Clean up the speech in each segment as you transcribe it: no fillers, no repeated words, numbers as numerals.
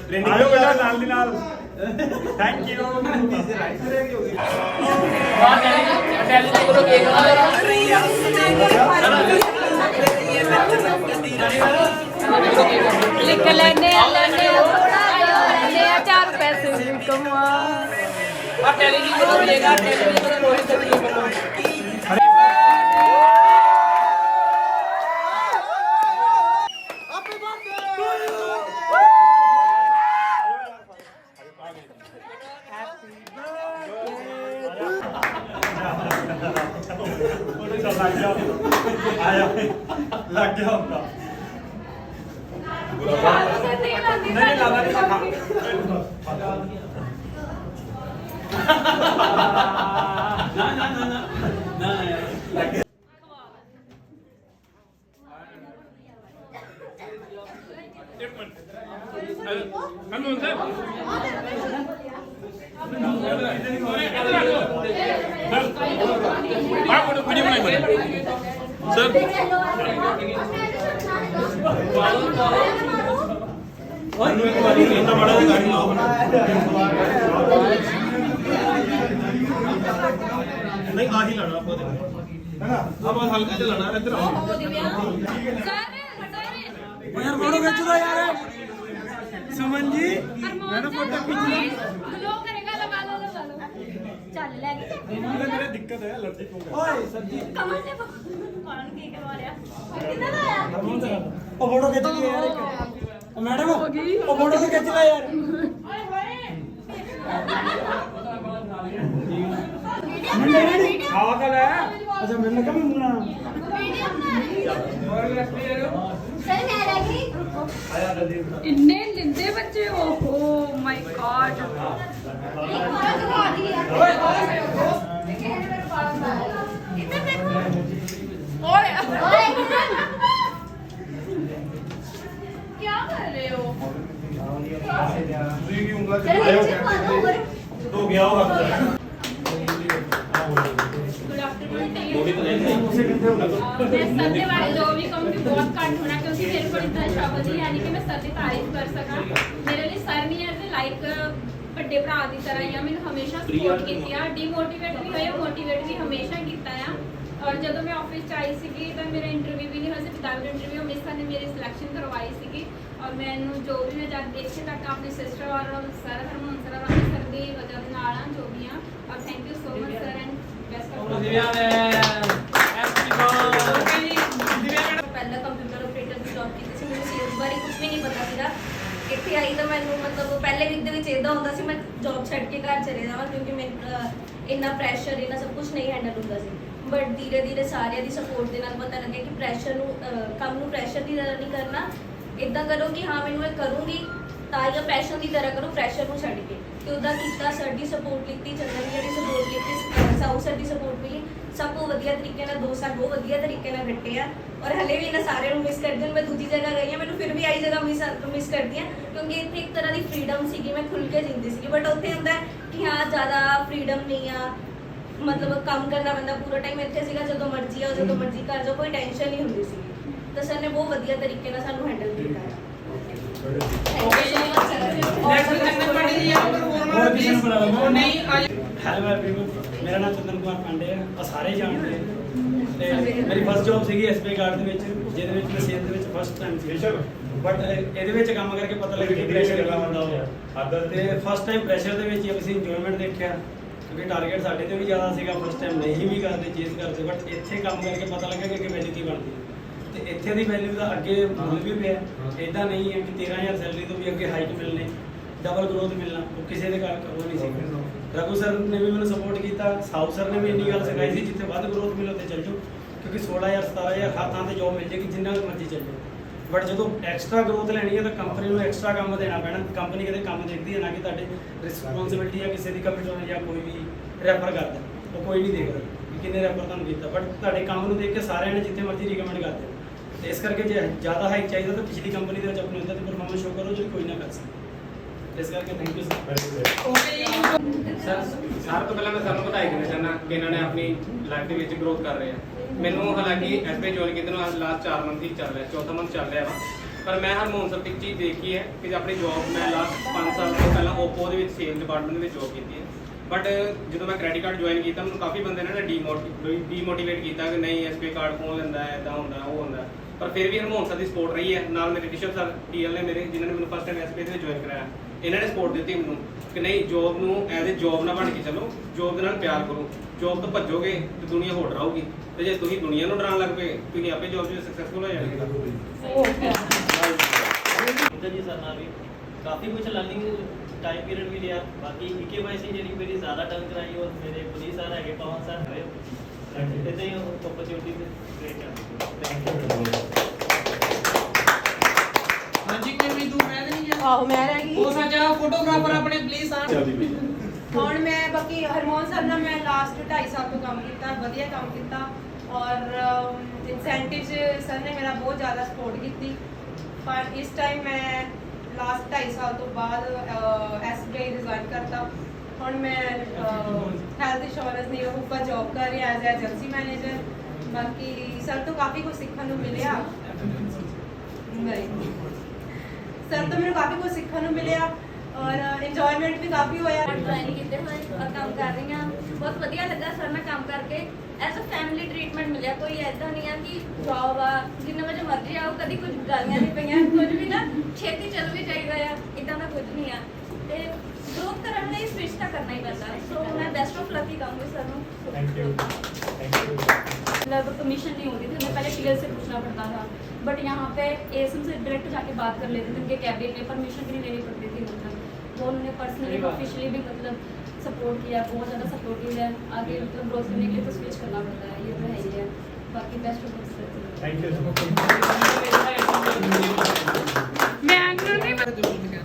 ਆਇਓ ਬੇਟਾ ਨਾਲ ਦੀ ਨਾਲ ਥੈਂਕ ਯੂ लिख लेने चार पैसे कमा लग गया होगा नहीं लगा नहीं खा ना ना ना ना ना एक मिनट सर नहीं आ ही लाना आपको है ना अब हल्का चलाना इधर आओ यार फोटो खींचो यार सुमन जी मैंने फोटो खींचना ग्लो करेगा लगा लो चल लेके मेरे दिक्कत है लड़की को ओए सर जी कमल ने कौन की करवा रहा कितना आया ओ फोटो खींच लिया यार मैडम ओ फोटो तो खींच ला यार खावा कल है अच्छा मैंने कब मुना सर मैं लगी इन्ने लिंदे बच्चे ओहो माय गॉड ओए क्या कर रहे हो तो गया होगा मैं सत्य वाले जो भी कम भी बहुत कट होना क्योंकि मेरे को इतना शब्द नहीं यानी कि मैं सत्य तारीफ कर सका मेरे लिए सर नहीं है लाइक ਵੱਡੇ ਭਰਾ ਦੀ ਤਰ੍ਹਾਂ ਹੀ ਆ ਮੈਨੂੰ ਹਮੇਸ਼ਾ ਸਪੋਰਟ ਕੀਤੀ ਆ ਡੀਮੋਟੀਵੇਟ ਵੀ ਹੋਇਆ ਮੋਟੀਵੇਟ ਵੀ ਹਮੇਸ਼ਾ ਕੀਤਾ ਆ ਔਰ ਜਦੋਂ ਮੈਂ ਆਫਿਸ ਚ ਆਈ ਸੀਗੀ ਤਾਂ ਮੇਰਾ ਇੰਟਰਵਿਊ ਵੀ ਨਹੀਂ ਹੋਇਆ ਸੀ ਵਿਦਾਊਟ ਇੰਟਰਵਿਊ ਮਿਸ ਸਰ ਨੇ ਮੇਰੀ ਸਿਲੈਕਸ਼ਨ ਕਰਵਾਈ ਸੀਗੀ ਔਰ ਮੈਨੂੰ ਜੋ ਵੀ ਮੈਂ ਜਦ ਇੱਥੇ ਤੱਕ ਆਪਣੀ ਸਿਸਟਰ ਔਰ ਸਰ ਹਰਮਨ ਸਰ ਰਾਮ ਸਰ ਦੀ ਵਜ੍ਹਾ ਦੇ ਨਾਲ ਆ ਜੋ ਵੀ ਆ ਔਰ thank you so much sir and best of luck ਪਹਿਲਾਂ ਕੰਪਿਊਟਰ ਆਪਰੇਟਰ ਦੀ ਜੌਬ ਕੀਤੀ ਸੀ ਮੈਨੂੰ ਸੇਲਸ ਬਾਰੇ ਕੁਝ ਵੀ ਨਹੀਂ ਪਤਾ ਸੀਗਾ ਇੱਥੇ ਆਈ ਤਾਂ ਮੈਨੂੰ ਮਤਲਬ ਪਹਿਲੇ ਵੀਕ ਦੇ ਵਿੱਚ ਇਦਾਂ ਹੁੰਦਾ ਸੀ ਮੈਂ ਜੌਬ ਛੱਡ ਕੇ ਘਰ ਚਲੇ ਜਾਵਾਂ ਕਿਉਂਕਿ ਮੈਨੂੰ ਇੰਨਾ ਪ੍ਰੈਸ਼ਰ ਇੰਨਾ ਸਭ ਕੁਝ ਨਹੀਂ ਹੈਂਡਲ ਹੁੰਦਾ ਸੀ ਬਟ ਧੀਰੇ ਧੀਰੇ ਸਾਰਿਆਂ ਦੀ ਸਪੋਰਟ ਦੇ ਨਾਲ ਪਤਾ ਲੱਗਿਆ ਕਿ ਪ੍ਰੈਸ਼ਰ ਨੂੰ ਕੰਮ ਨੂੰ ਪ੍ਰੈਸ਼ਰ ਦੀ ਤਰ੍ਹਾਂ ਨਹੀਂ ਕਰਨਾ ਇਦਾਂ ਕਰੋ ਕਿ ਹਾਂ ਮੈਨੂੰ ਇਹ ਕਰੂੰਗੀ ਤਾਂ ਇਹ ਪੈਸ਼ਨ ਦੀ ਤਰ੍ਹਾਂ ਕਰੋ ਪ੍ਰੈਸ਼ਰ ਨੂੰ ਛੱਡ ਕੇ ਤੇ ਉਹਦਾ ਕੀਤਾ ਸਰ ਦੀ ਸਪੋਰਟ ਲਿੱਤੀ ਚੰਦਨ ਦੀ ਸਪੋਰਟ ਲਿੱਤੀ ਸਾਊ ਸਰ ਦੀ ਸਪੋਰਟ ਮਿਲੀ ਸਭ ਤੋਂ ਵਧੀਆ ਤਰੀਕੇ ਨਾਲ 2 ਸਾਲ ਬਹੁਤ ਵਧੀਆ ਤਰੀਕੇ ਨਾਲ ਕੱਟੇ ਆ ਔਰ ਹਲੇ ਵੀ ਇਹਨਾਂ ਸਾਰਿਆਂ ਨੂੰ ਮਿਸ ਕਰਦੀ ਹਾਂ ਮੈਂ ਦੂਜੀ ਜਗ੍ਹਾ ਗਈ ਹਾਂ ਮੈਨੂੰ ਫਿਰ ਵੀ ਆਈ ਜਗ੍ਹਾ ਮਿਸ ਕਰਦੀ ਹਾਂ ਕਿਉਂਕਿ ਇੱਥੇ ਇੱਕ ਤਰ੍ਹਾਂ ਦੀ ਫ੍ਰੀडम ਸੀਗੀ ਮੈਂ ਖੁੱਲ ਕੇ ਜਿੰਦੀ ਸੀਗੀ ਬਟ ਉੱਥੇ ਹੁੰਦਾ ਕਿ ਹਾਂ ਜ਼ਿਆਦਾ ਫ੍ਰੀडम ਨਹੀਂ ਆ ਮਤਲਬ ਕੰਮ ਕਰਨਾ ਪੈਂਦਾ ਪੂਰਾ ਟਾਈਮ ਇੱਥੇ ਸੀਗਾ ਜਦੋਂ ਮਰਜ਼ੀ ਆਓ ਜਦੋਂ ਮਰਜ਼ੀ ਕਰ ਜਾਓ ਕੋਈ ਟੈਨਸ਼ਨ ਨਹੀਂ ਹੁੰਦੀ ਸੀ ਤਾਂ ਸਰ ਨੇ ਬਹੁਤ ਵਧੀਆ ਤਰੀਕੇ ਨਾਲ ਸਾਨੂੰ ਹੈਂਡਲ ਕੀਤਾ ਹੈ हेलो एवरीवन मेरा नाम चंदन कुमार पांडे है आ सारे जानते हैं ਤੇ ਮੇਰੀ ਫਸਟ ਜੌਬ ਸੀਗੀ ਐਸਬੀਆਈ ਕਾਰਡ ਦੇ ਵਿੱਚ ਜਿਹਦੇ ਵਿੱਚ ਮੈਂ ਸੇਲ ਦੇ ਵਿੱਚ ਫਸਟ ਟਾਈਮ ਸੀ ਬਟ ਇਹਦੇ ਵਿੱਚ ਕੰਮ ਕਰਕੇ ਪਤਾ ਲੱਗਿਆ ਕਿ ਪ੍ਰੈਸ਼ਰ ਕਿੰਨਾ ਹੁੰਦਾ ਹੋਇਆ ਤੇ ਫਸਟ ਟਾਈਮ ਪ੍ਰੈਸ਼ਰ ਦੇ ਵਿੱਚ ਅਸੀਂ ਇੰਜੋਇਮੈਂਟ ਦੇਖਿਆ ਕਿਉਂਕਿ ਟਾਰਗੇਟ ਸਾਡੇ ਤੇ ਵੀ ਜ਼ਿਆਦਾ ਸੀਗਾ ਫਸਟ ਟਾਈਮ ਨਹੀਂ ਵੀ ਕਰਦੇ ਚੇਸ ਕਰਦੇ ਬਟ ਇੱਥੇ ਕੰਮ ਕਰਕੇ ਪਤਾ ਲੱਗਾ ਕਿ ਵੈਲਿਊ ਕੀ ਬਣਦੀ ਤੇ ਇੱਥੇ ਦੀ ਵੈਲਿਊ ਦਾ ਅੱਗੇ ਮੁੱਲ ਵੀ ਪਿਆ ਇਦਾਂ ਨਹੀਂ ਹੈ ਕਿ 13000 ਸੈਲਰੀ ਤੋਂ ਵੀ ਅੱਗੇ ਹਾਈਕ ਮਿਲਣੇ ਡਬਲ ਗਰੋਥ ਮਿਲਣਾ ਉਹ ਕਿਸੇ ਦੇ ਘਰ ਉਹ ਨਹੀਂ ਸੀ ਰਘੂ ਸਰ ਨੇ ਵੀ ਮੈਨੂੰ ਸਪੋਰਟ ਕੀਤਾ ਸਾਊ ਸਰ ਨੇ ਵੀ ਇੰਨੀ ਗੱਲ ਸਿਖਾਈ ਸੀ ਜਿੱਥੇ ਵੱਧ ਗਰੋਥ ਮਿਲੇ ਉੱਥੇ ਚੱਲ ਜਾਓ ਕਿਉਂਕਿ 16000 17000 ਹਰ ਥਾਂ ਤੇ ਜੋਬ ਮਿਲ ਜੇਗੀ ਜਿੰਨਾ ਮਰਜ਼ੀ ਚੱਲ ਜਾਓ ਬਟ ਜਦੋਂ ਐਕਸਟਰਾ ਗਰੋਥ ਲੈਣੀ ਹੈ ਤਾਂ ਕੰਪਨੀ ਨੂੰ ਐਕਸਟਰਾ ਕੰਮ ਦੇਣਾ ਪੈਣਾ ਕੰਪਨੀ ਕਦੇ ਕੰਮ ਦੇਖਦੀ ਹੈ ਨਾ ਕਿ ਤੁਹਾਡੇ ਰਿਸਪੌਂਸਿਬਿਲਟੀ ਹੈ ਕਿਸੇ ਦੀ ਕੰਪਿਊਟਰ ਜਾਂ ਕੋਈ ਵੀ ਰੈਫਰ ਕਰਦਾ ਉਹ ਕੋਈ ਨਹੀਂ ਦੇਖਦਾ ਕਿ ਕਿੰਨੇ ਰੈਫਰ ਤੁਹਾਨੂੰ ਕੀਤਾ ਬਟ ਤੁਹਾਡੇ ਕੰਮ ਨੂੰ ਦੇਖ ਕੇ ਸਾਰਿਆਂ ਨੇ ਜਿੱਥੇ ਮਰਜ਼ੀ ਰਿਕਮੈਂਡ ਕਰਦੇ ਤੇ ਇਸ ਕਰਕੇ ਜੇ ਜ਼ਿਆਦਾ ਹਾਈਕ ਚਾਹੀਦਾ ਤਾਂ ਪਿਛਲੀ ਕੰਪਨੀ ਦੇ ਵਿੱਚ ਆਪਣੀ ਉੱਦਾਂ ਦੀ ਪਰਫਾਰਮੈਂਸ ਸ਼ੋ ਕਰੋ ਜੋ ਕੋਈ ਨਾ ਕਰ ਸਕਦਾ ਇਸ ਕਰਕੇ ਥੈਂਕ ਯੂ ਸਰ ਸਾਰਿਆਂ ਤੋਂ ਪਹਿਲਾਂ ਮੈਂ ਤੁਹਾਨੂੰ ਵਧਾਈ ਦੇਣਾ ਚਾਹੁੰਦਾ ਕਿ ਇਹਨਾਂ ਨੇ ਆਪਣੀ ਲਾਈਫ ਦੇ ਵਿੱਚ ਗਰੋਥ ਕਰ ਰਹੇ ਆ ਮੈਨੂੰ ਹਾਲਾਂਕਿ ਐਸਬੀਆਈ ਜੁਆਇਨ ਕੀਤੇ ਨੂੰ ਲਾਸਟ 4 ਮੰਥ ਹੀ ਚੱਲ ਰਿਹਾ ਚੌਥਾ ਮੰਥ ਚੱਲ ਰਿਹਾ ਵਾ ਪਰ ਮੈਂ ਹਰਮੋਹਨ ਸਰ ਦੀ ਇੱਕ ਚੀਜ਼ ਦੇਖੀ ਹੈ ਕਿ ਆਪਣੀ ਜੌਬ ਮੈਂ ਲਾਸਟ 5 ਸਾਲ ਤੋਂ ਪਹਿਲਾਂ ਓਪੋ ਦੇ ਵਿੱਚ ਸੇਲ ਡਿਪਾਰਟਮੈਂਟ ਵਿੱਚ ਜੌਬ ਕੀਤੀ ਹੈ। ਬਟ ਜਦੋਂ ਮੈਂ ਕ੍ਰੈਡਿਟ ਕਾਰਡ ਜੁਆਇਨ ਕੀਤਾ ਮੈਨੂੰ ਕਾਫੀ ਬੰਦੇ ਨੇ ਡੀਮੋਟੀਵੇਟ ਕੀਤਾ ਕਿ ਨਹੀਂ ਐਸਬੀਆਈ ਕਾਰਡ ਕੌਣ ਲੈਂਦਾ ਹੈ, ਇਦਾਂ ਹੁੰਦਾ ਉਹ ਹੁੰਦਾ। ਪਰ ਫਿਰ ਵੀ ਹਰਮੋਹਨ ਸਰ ਦੀ ਸਪੋਰਟ ਰਹੀ ਹੈ। ਨਾਲ ਮੇਰੇ ਰਿਸ਼ਵ ਸਰ ਟੀਐਲ ਨੇ ਮੇਰੇ, ਜਿਨ੍ਹਾਂ ਨੇ ਮੈਨੂੰ ਫਸਟ ਟਾਈਮ ਐਸਬੀਆਈ ਦੇ ਵਿੱਚ ਜੁਆਇਨ ਕਰਾਇਆ, ਇਹਨਾਂ ਨੇ ਸਪੋਰਟ ਦਿੱਤੀ ਮੈਨੂੰ ਕਿ ਨਹੀਂ ਜੌਬ ਨੂੰ ਐਜ਼ ਏ ਜੌਬ ਨਾ ਬਣ ਕੇ ਚੱਲੋ, ਜੌਬ ਦੇ ਨਾਲ ਪਿਆਰ ਕਰੋ। ਜੌਬ ਤੋਂ ਭੱਜੋਗੇ ਤੇ ਦੁਨੀਆ ਹੋਰ ਡਰਾਊਗੀ, ਤੇ ਜੇ ਤੁਸੀਂ ਦੁਨੀਆ ਨੂੰ ਡਰਾਉਣ ਲੱਗ ਪਏ ਤੁਸੀਂ ਆਪੇ ਜੌਬ 'ਚ ਸਕਸੈਸਫੁਲ ਹੋ ਜਾਓਗੇ। जी सर ना भी काफ़ी कुछ लर्निंग टाइम पीरियड भी लिया। बाकी EKYC जी मेरी ज़्यादा टर्न कराई और मेरे पुलिस सर है पवन सर है इतने ही अपॉर्चुनिटी क्रिएट कर। हाँ जी कोई भी तू मैं नहीं है ਆਹੋ ਮੈਂ ਰਹਿ ਗਈ वो सच फोटोग्राफर अपने प्लीज ਹੁਣ ਮੈਂ ਬਾਕੀ ਹਰਮੋਹਨ ਸਰ ਨਾਲ ਮੈਂ ਲਾਸਟ 2.5 ਸਾਲ ਤੋਂ ਕੰਮ ਕੀਤਾ, ਵਧੀਆ ਕੰਮ ਕੀਤਾ ਔਰ ਇਨਸੈਂਟਿਵ ਸਰ ਨੇ ਮੇਰਾ ਬਹੁਤ ਜ਼ਿਆਦਾ ਸਪੋਰਟ ਕੀਤੀ। ਪਰ ਇਸ ਟਾਈਮ ਮੈਂ ਲਾਸਟ 2.5 ਸਾਲ ਤੋਂ ਬਾਅਦ SBI ਰਿਜ਼ਾਈਨ ਕਰਤਾ। ਹੁਣ ਮੈਂ ਹੈਲਥ ਇੰਸ਼ੋਰੈਂਸ ਦੀ ਉੱਪਰ ਜੌਬ ਕਰ ਰਹੀ ਐਜ਼ ਏਜੰਸੀ ਮੈਨੇਜਰ। ਬਾਕੀ ਸਰ ਤੋਂ ਕਾਫੀ ਕੁਝ ਸਿੱਖਣ ਨੂੰ ਮਿਲਿਆ। ਸਰ ਤੋਂ ਮੈਨੂੰ ਕਾਫੀ ਕੁਝ ਸਿੱਖਣ ਨੂੰ ਮਿਲਿਆ ਔਰ ਇੰਜੋਇਮੈਂਟ ਵੀ ਕਾਫੀ ਹੋਇਆ। ਜੁਆਇਨ ਕੀਤੇ ਹੋਏ ਕੰਮ ਕਰ ਰਹੀ ਹਾਂ, ਬਹੁਤ ਵਧੀਆ ਲੱਗਾ ਸਰ ਨਾਲ ਕੰਮ ਕਰਕੇ। ਐਜ਼ ਅ ਫੈਮਿਲੀ ਟ੍ਰੀਟਮੈਂਟ ਮਿਲਿਆ, ਕੋਈ ਐਦਾਂ ਨਹੀਂ ਆ ਕਿ ਜੌਬ ਆ ਜਿੰਨੇ ਵਜੇ ਮਰਜ਼ੀ ਆਓ, ਕਦੀ ਕੁਝ ਗਾਲੀਆਂ ਨਹੀਂ ਪਈਆਂ, ਕੁਝ ਵੀ ਨਾ ਛੇਤੀ ਚੱਲ ਵੀ ਚਾਹੀਦਾ ਆ, ਇਦਾਂ ਦਾ ਕੁਝ ਨਹੀਂ ਆ। ਤੇ ਗਰੋਥ ਕਰਨ ਲਈ ਸਵਿਚ ਤਾਂ ਕਰਨਾ ਹੀ ਪੈਂਦਾ। ਸੋ ਮੈਂ ਬੈਸਟ ਆਫ ਲੱਕ ਹੀ ਕਹੂੰਗੀ सर ਨੂੰ। Thank you. मतलब कमीशन नहीं होती थी, हमें पहले टीएल से पूछना पड़ता था, बट यहाँ पे एएसएम से डायरेक्ट जाके बात कर लेते थे। उनके कैबिनेट में परमिशन भी नहीं लेनी पड़ती थी, मतलब वो उन्होंने पर्सनली ऑफिशियली भी मतलब सपोर्ट किया, बहुत ज़्यादा सपोर्टिव है। आगे मतलब ग्रोथ करने के लिए तो स्विच करना पड़ता है, ये तो है ही है। बाकी best of luck sir. Thank you. मैं एंकर नहीं मैं जरूर दिखा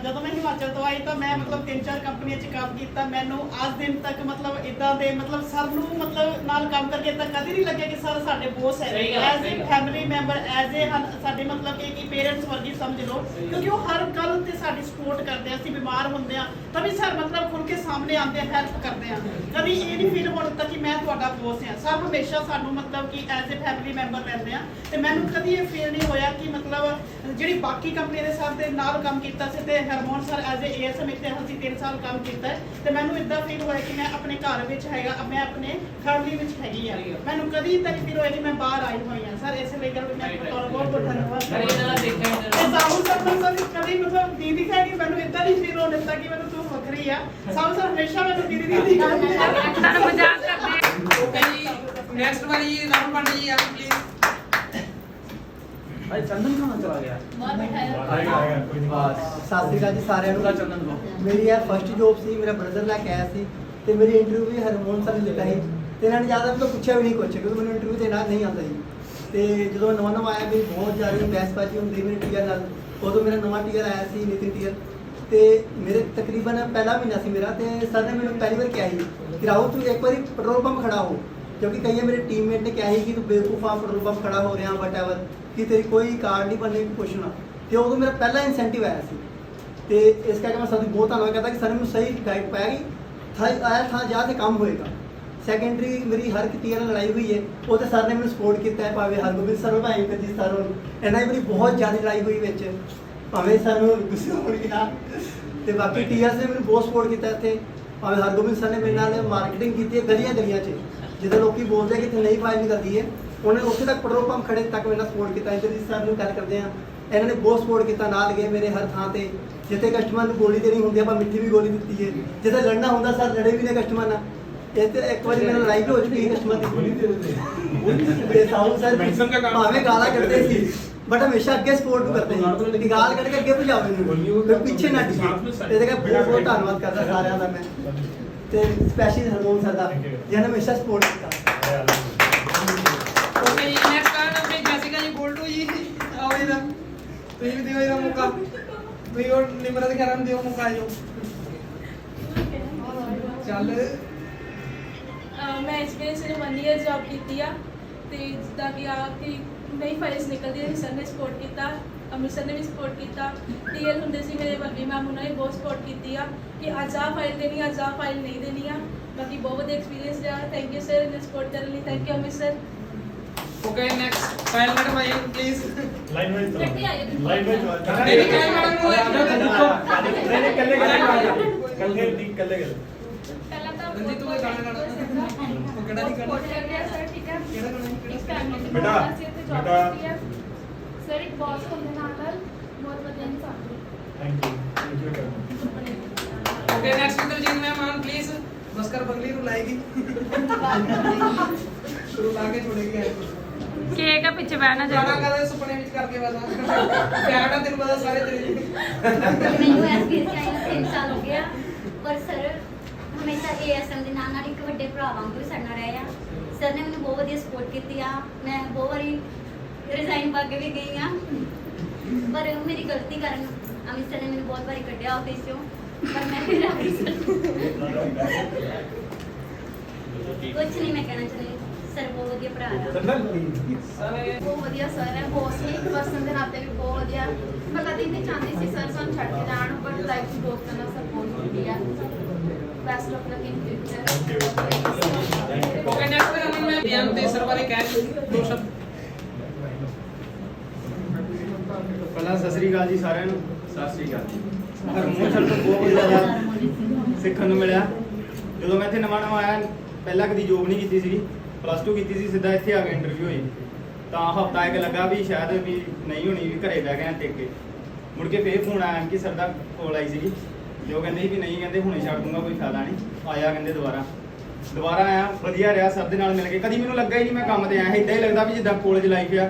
ਜਦੋਂ ਮੈਂ ਹਿਮਾਚਲ ਤੋਂ ਆਈ ਤਾਂ ਮੈਂ ਮਤਲਬ 3-4 ਕੰਪਨੀਆਂ 'ਚ ਕੰਮ ਕੀਤਾ। ਮੈਨੂੰ ਅੱਜ ਦਿਨ ਤੱਕ ਮਤਲਬ ਇਦਾਂ ਦੇ ਮਤਲਬ ਸਰ ਨੂੰ ਮਤਲਬ ਨਾਲ ਕੰਮ ਕਰਕੇ ਤਾਂ ਕਦੇ ਨਹੀਂ ਲੱਗਿਆ ਕਿ ਸਰ ਸਾਡੇ ਬੋਸ ਹੈ। As a family member, as a ਸਾਡੇ ਮਤਲਬ ਕਿ ਪੇਰੈਂਟਸ ਵਰਗੀ ਸਮਝ ਲਓ, ਕਿਉਂਕਿ ਉਹ ਹਰ ਗੱਲ ਤੇ ਸਾਡੀ ਸਪੋਰਟ ਕਰਦੇ ਆ। ਅਸੀਂ ਬਿਮਾਰ ਹੁੰਦੇ ਆ ਤਾਂ ਵੀ ਸਰ ਮਤਲਬ ਖੁੱਲ ਕੇ ਸਾਹਮਣੇ ਆਉਂਦੇ ਆ, ਹੈਲਪ ਕਰਦੇ ਆ। ਕਦੀ ਇਹ ਨਹੀਂ ਫੀਲ ਹੋਣ ਦਿੱਤਾ ਕਿ ਮੈਂ ਤੁਹਾਡਾ ਬੋਸ ਆ। ਸਰ ਹਮੇਸ਼ਾ ਸਾਨੂੰ ਮਤਲਬ ਕਿ ਐਜ਼ ਏ ਫੈਮਿਲੀ ਮੈਂਬਰ ਲੈਂਦੇ ਆ। ਤੇ ਮੈਨੂੰ ਕਦੀ ਇਹ ਫੀਲ ਨਹੀਂ ਹੋਇਆ ਕਿ ਮਤਲਬ ਜਿਹੜੀ ਬਾਕੀ ਕੰਪਨੀ ਦੇ ਸਰ ਦੇ ਨਾਲ ਕੰਮ ਕੀਤਾ ਸੀ ਤੇ ਹਰਮੋਹਨ ਸਰ ਐਜ਼ ਏ ਏਐਸਐਮ ਇੱਥੇ ਅਸੀਂ 3 ਸਾਲ ਕੰਮ ਕੀਤਾ ਹੈ, ਤੇ ਮੈਨੂੰ ਇਦਾਂ ਫੀਲ ਹੋਇਆ ਕਿ ਮੈਂ ਆਪਣੇ ਘਰ ਵਿੱਚ ਹੈਗਾ, ਮੈਂ ਆਪਣੇ ਫੈਮਿਲੀ ਵਿੱਚ ਹੈਗੀ ਆ। ਮੈਨੂੰ ਕਦੀ ਤਾਂ ਨਹੀਂ ਫੀਲ ਹੋਇਆ ਕਿ ਮੈਂ ਬਾਹਰ ਆਈ ਹੋਈ ਆ। ਸਰ ਇਸੇ ਲਈ ਕਰ ਮੈਂ ਤੁਹਾਡਾ ਬਹੁਤ ਬਹੁਤ ਧੰਨਵਾਦ। ਸਾਹੂ ਸਰ ਨੂੰ ਕਦੀ ਮਤਲਬ ਦੀਦੀ ਕਹਿ ਕੇ ਮੈਨੂੰ ਇਦਾਂ ਨਹੀਂ ਫੀਲ ਹੋਣ ਦਿੱਤਾ ਕਿ ਮੈਨੂੰ ਤੂੰ ਵੱਖਰੀ ਆ। ਸਾਹੂ ਸਰ ਹਮੇਸ਼ਾ ਮੈਨੂੰ ਦੀਦੀ ਦੀਦੀ ਕਹਿੰਦੇ ਆ। मजाक करते हैं। नेक्स्ट वाली राहुल पांडे जी आप प्लीज। भाई चंदन कहाँ चला गया? बहुत बैठाया। ਸਤਿ ਸ਼੍ਰੀ ਅਕਾਲ ਜੀ ਸਾਰਿਆਂ ਨੂੰ। ਮੇਰੀ ਇਹ ਫਸਟ ਜੋਬ ਸੀ, ਮੇਰਾ ਬ੍ਰਦਰ ਲੈ ਕੇ ਆਇਆ ਸੀ ਤੇ ਮੇਰੀ ਇੰਟਰਵਿਊ ਵੀ ਹਰਮੋਹਨ ਸਰ ਨੇ ਦਿੱਤਾ ਸੀ ਤੇ ਇਹਨਾਂ ਨੇ ਜ਼ਿਆਦਾ ਮੈਨੂੰ ਪੁੱਛਿਆ ਵੀ ਨਹੀਂ ਕੁਛ, ਕਿਉਂਕਿ ਮੈਨੂੰ ਇੰਟਰਵਿਊ ਦੇਣਾ ਨਹੀਂ ਆਉਂਦਾ ਸੀ। ਤੇ ਜਦੋਂ ਨਵਾਂ ਨਵਾਂ ਆਇਆ ਵੀ ਬਹੁਤ ਜ਼ਿਆਦਾ ਬਹਿਸਬਾਜ਼ੀ ਹੁੰਦੀ ਮੇਰੀ ਟੀਆਰ ਨਾਲ। ਉਦੋਂ ਮੇਰਾ ਨਵਾਂ ਟੀਆਰ ਆਇਆ ਸੀ ਨਿਤਿਨ ਟੀਆਰ, ਤੇ ਮੇਰੇ ਤਕਰੀਬਨ ਪਹਿਲਾ ਮਹੀਨਾ ਸੀ ਮੇਰਾ। ਤੇ ਸਰ ਨੇ ਮੈਨੂੰ ਪਹਿਲੀ ਵਾਰ ਕਿਹਾ ਸੀ ਕਿ ਰਾਹੁਲ ਤੂੰ ਇੱਕ ਵਾਰੀ ਪੈਟਰੋਲ ਪੰਪ ਖੜਾ ਹੋ, ਕਿਉਂਕਿ ਕਈ ਮੇਰੇ ਟੀਮਮੇਟ ਨੇ ਕਿਹਾ ਸੀ ਕਿ ਤੂੰ ਬੇਵਕੂਫ ਆ, ਪੈਟਰੋਲ ਪੰਪ ਖੜਾ ਹੋ ਰਿਹਾ ਵਟਐਵਰ, ਕਿ ਤੇਰੀ ਕੋਈ ਕਾਰਡ ਨਹੀਂ ਬਣਨੀ ਕੁਛ ਨਾ। ਤੇ ਉਦੋਂ ਮੇਰਾ ਪਹਿਲਾ ਇਨਸੈਂਟਿਵ ਆਇਆ ਸੀ ਤੇ ਇਸ ਕਰਕੇ ਮੈਂ ਸਰ ਦੀ ਬਹੁਤ ਧੰਨਵਾਦ ਕਰਦਾ ਕਿ ਸਰ ਨੇ ਮੈਨੂੰ ਸਹੀ ਗਾਈਡ ਪਾਇਆ ਕਿ ਆਇਆ ਥਾਂ ਜਾ ਕੇ ਕੰਮ ਹੋਏਗਾ। ਸੈਕੰਡਰੀ ਮੇਰੀ ਹਰ ਇੱਕ ਟੀਆਰ ਨਾਲ ਲੜਾਈ ਹੋਈ ਹੈ, ਉਹ ਤੇ ਸਰ ਨੇ ਮੈਨੂੰ ਸਪੋਰਟ ਕੀਤਾ ਹੈ, ਭਾਵੇਂ ਹਰਗੋਬਿੰਦ ਸਰ ਹੋ ਭਾਵੇਂ ਜੀ ਸਰ ਹੋ, ਇਹਨਾਂ ਦੀ ਮੇਰੀ ਬਹੁਤ ਜ਼ਿਆਦਾ ਲੜਾਈ ਹੋਈ ਵਿੱਚ, ਭਾਵੇਂ ਸਰ ਨੂੰ ਗੁੱਸੇ ਹੋਣ ਕਿ ਨਾ। ਤੇ ਬਾਕੀ ਟੀਆਰਸ ਨੇ ਮੈਨੂੰ ਬਹੁਤ ਸਪੋਰਟ ਕੀਤਾ ਇੱਥੇ, ਭਾਵੇਂ ਹਰਗੋਬਿੰਦ ਸਰ ਨੇ ਮੇਰੇ ਨਾਲ ਮਾਰਕੀਟਿੰਗ ਕੀਤੀ ਹੈ ਗਲੀਆਂ ਗਲੀਆਂ 'ਚ, ਜਿੱਦਾਂ ਲੋਕੀ ਬੋਲਦੇ ਕਿ ਇੱਥੇ ਨਹੀਂ ਫਾਈਲ ਨਿਕਲਦੀ ਹੈ, ਉਹਨੇ ਉੱਥੇ ਤੱਕ ਪੈਟਰੋਲ ਪੰਪ ਖੜੇ ਤੱਕ ਮੇਰੇ ਨਾਲ ਸਪੋਰਟ ਕੀਤਾ। ਇੰਦਰਜੀਤ ਸਰ ਨੂੰ ਗੱਲ ਕਰਦੇ ਆ, ਇਹਨਾਂ ਨੇ ਬਹੁਤ ਸਪੋਰਟ ਕੀਤਾ, ਨਾਲ ਗਏ ਮੇਰੇ ਹਰ ਥਾਂ ਤੇ। ਜਿੱਥੇ ਕਸਟਮਰ ਨੂੰ ਗੋਲੀ ਦੇਣੀ ਹੁੰਦੀ ਆਪਾਂ ਮਿੱਠੀ ਵੀ ਗੋਲੀ ਦਿੱਤੀ ਹੈ, ਜਿੱਥੇ ਲੜਨਾ ਹੁੰਦਾ ਸਰ ਲੜੇ ਵੀ ਨੇ ਕਸਟਮਰ ਨਾਲ। ਇੱਥੇ ਇੱਕ ਵਾਰੀ ਮੇਰੇ ਨਾਲ ਲੜਾਈ ਵੀ ਹੋ ਚੁੱਕੀ ਕਸਟਮਰ ਦੀ ਗੋਲੀ ਦੇ ਦਿੰਦੇ ਸਾਊ ਸਰ ਭਾਵੇਂ ਗਾਲਾਂ ਕੱਢਦੇ ਸੀ ਬਟ ਹਮੇਸ਼ਾ ਅੱਗੇ ਸਪੋਰਟ ਕਰਦੇ ਸੀ ਕਿ ਗਾਲ ਕੱਢ ਕੇ ਅੱਗੇ ਭਜਾਓ ਮੈਨੂੰ, ਫਿਰ ਪਿੱਛੇ ਨਾ ਡਿੱਗੇ। ਇਹਦੇ ਕਰਕੇ ਬਹੁਤ ਬਹੁਤ ਧੰਨਵਾਦ ਕਰਦਾ ਸਾਰਿਆਂ ਦਾ ਮੈਂ, ਤੇ ਸਪੈਸ਼ਲੀ ਹਰਮੋਹਨ ਸਰ ਦਾ ਜਿਹਨੇ ਹਮੇਸ਼ਾ ਸਪੋਰਟ ਕੀਤਾ। ओके जी नेक्स्ट कार्ड अपने जैसिका जी गोल्डू जी आओ इधर तो ये दियो इधर मौका तो ये निमरत करन दियो मौका जो चल ਮੈਂ ਐਕਸਪੀਰੀਅੰਸ ਨੇ 1 ਈਅਰ ਜੌਬ ਕੀਤੀ ਆ ਤੇ ਜਿੱਦਾਂ ਕਿ ਆ ਕਿ ਨਹੀਂ ਫਾਈਲਸ ਨਿਕਲਦੀ ਸੀ, ਸਰ ਨੇ ਸਪੋਰਟ ਕੀਤਾ, ਅੰਮ੍ਰਿਤਸਰ ਨੇ ਵੀ ਸਪੋਰਟ ਕੀਤਾ। ਟੀਐਲ ਹੁੰਦੇ ਸੀ ਮੇਰੇ ਵੱਡੀ ਮੈਮ, ਉਹਨਾਂ ਨੇ ਬਹੁਤ ਸਪੋਰਟ ਕੀਤੀ ਆ ਕਿ ਅੱਜ ਆ ਫਾਈਲ ਦੇਣੀ, ਅੱਜ ਆ ਫਾਈਲ ਨਹੀਂ ਦੇਣੀ ਆ। ਬਾਕੀ ਬਹੁਤ ਵਧੀਆ ਐਕਸਪੀਰੀਅੰਸ ਰਿਹਾ। Thank you sir in support ਕਰਨ ਲਈ। Thank you Amit sir. Okay next file madam I please. Line wise ਗੱਡੀ ਆਇਓ ਤੁਸੀਂ। ਲਾਈਨ ਵਾਈਜ਼ ਮੇਰੀ ਫਾਈਲ ਮੈਡਮ ਨੂੰ ਨਹੀਂ ਕੱਲੇ ਕੱਲੇ ਪਹਿਲਾਂ ਤਾਂ ਰਣਜੀਤ ਤੂੰ ਇਹ ਗਾਣਾ ਗਾਣਾ। ਉਹ ਕਿਹੜਾ ਨਹੀਂ ਬਹੁਤ ਕਰਨਾ? ਲੱਗ ਰਿਹਾ ਸਰ। ਠੀਕ ਹੈ ਕਿਹੜਾ ਗਾਣਾ ਨਹੀਂ ਇੱਕ ਫੈਮਿਲੀ ਦੇ ਬੇਟਾ, ਨਾਲ ਅਸੀਂ ਇੱਥੇ ਜੌਬ ਬੇਟਾ। ਕੀਤੀ ਹੈ ਸਰ। ਇੱਕ ਬੌਸ ਹੁੰਦੇ ਨਾਲ ਬਹੁਤ ਵਧੀਆ ਇਨਸਾਨ ਨੇ। Thank you okay next Inderjeet ma'am on please बस कर बगली रुलाएगी रुला के छोड़ेगी ਕੇਕ ਆ ਪਿੱਛੇ ਬਹਿਣਾ गाना गाना सुपने विच करके बता प्यार ना तेरे पता सारे तेरे ਮੈਨੂੰ ਐਸਪੀਐਸ ਆਈ ਨੂੰ 3 ਸਾਲ ਹੋ ਗਿਆ ਪਰ ਸਰ ਹਮੇਸ਼ਾ ਏਐਸਐਮ ਦੇ ਨਾਲ ਨਾਲ ਇੱਕ ਵੱਡੇ ਭਰਾ ਵਾਂਗੂ ਵੀ ਸਾਡੇ ਨਾਲ ਰਹੇ ਆ। ਸਰ ਨੇ ਮੈਨੂੰ ਬਹੁਤ ਵਧੀਆ ਸਪੋਰਟ ਕੀਤੀ ਆ। ਮੈਂ ਬਹੁਤ ਵਾਰੀ ਰਿਜ਼ਾਈਨ ਪਾ ਕੇ ਵੀ ਗਈ ਆ ਪਰ ਮੇਰੀ ਗਲਤੀ ਕਾਰਨ ਅਮਿਤ ਸਰ ਨੇ ਮੈਨੂੰ ਬਹੁਤ ਵਾਰੀ ਕੱਢਿਆ ਆਫਿਸ ਚੋਂ ਪਰ ਮੈਂ ਫਿਰ ਆ ਗਈ ਸਰ। ਕੁਛ ਨਹੀਂ ਮੈਂ ਕਹਿਣਾ ਚਾਹੁੰਦੀ ਸਰ ਬਹੁਤ ਵਧੀਆ ਭਰਾ ਆ। ਬਹੁਤ ਵਧੀਆ ਸਰ ਹੈ। ਬੌਸ ਨੇ ਇੱਕ ਪਰਸਨ ਦੇ ਨਾਤੇ ਵੀ ਬਹੁਤ ਵਧੀਆ। ਮੈਂ ਕਦੀ ਨਹੀਂ ਚਾਹੁੰਦੀ ਸੀ ਸਰ ਸਾਨੂੰ ਛੱਡ ਕੇ ਜਾਣ ਬਟ ਲਾਈਫ ਨੂੰ ਦੋਸਤਾਂ ਨਾਲ ਸਪੋਰਟ ਹੁੰਦੀ ਆ। Best of luck in future. Okay next मैं ध्यान दे सर वाले कैच दो शब्द ਪਹਿਲਾਂ ਸਤਿ ਸ੍ਰੀ ਅਕਾਲ ਜੀ ਸਾਰਿਆਂ ਨੂੰ। ਸਤਿ ਸ੍ਰੀ ਅਕਾਲ ਜੀ। ਹਰਮੋਨ ਸਰ ਤੋਂ ਬਹੁਤ ਜ਼ਿਆਦਾ ਸਿੱਖਣ ਨੂੰ ਮਿਲਿਆ। ਜਦੋਂ ਮੈਂ ਇੱਥੇ ਨਵਾਂ ਆਇਆ ਪਹਿਲਾਂ ਕਦੀ ਜੋਬ ਨਹੀਂ ਕੀਤੀ ਸੀ, +2 ਕੀਤੀ ਸੀ, ਸਿੱਧਾ ਇੱਥੇ ਆ ਕੇ ਇੰਟਰਵਿਊ ਹੋਈ ਤਾਂ ਹਫਤਾ ਇੱਕ ਲੱਗਾ ਵੀ ਸ਼ਾਇਦ ਵੀ ਨਹੀਂ ਹੋਣੀ, ਵੀ ਘਰੇ ਬਹਿ ਗਏ ਟਿਕ ਕੇ। ਮੁੜ ਕੇ ਫੇਰ ਫੋਨ ਆਇਆ ਕਿ ਸਰ ਦਾ ਕੋਲ ਆਈ ਸੀਗੀ ਤੇ ਉਹ ਕਹਿੰਦੇ ਸੀ ਵੀ ਨਹੀਂ, ਕਹਿੰਦੇ ਹੁਣੇ ਛੱਡ ਦੂੰਗਾ, ਕੋਈ ਫਾਇਦਾ ਨਹੀਂ। ਆਇਆ ਕਹਿੰਦੇ ਦੁਬਾਰਾ ਆਇਆ, ਵਧੀਆ ਰਿਹਾ ਸਰ ਦੇ ਨਾਲ ਮਿਲ ਕੇ। ਕਦੀ ਮੈਨੂੰ ਲੱਗਾ ਹੀ ਨਹੀਂ ਮੈਂ ਕੰਮ ਤੇ ਆਇਆ, ਇਦਾਂ ਹੀ ਲੱਗਦਾ ਵੀ ਜਿੱਦਾਂ ਕਾਲਜ ਲਾਈਫ ਆ,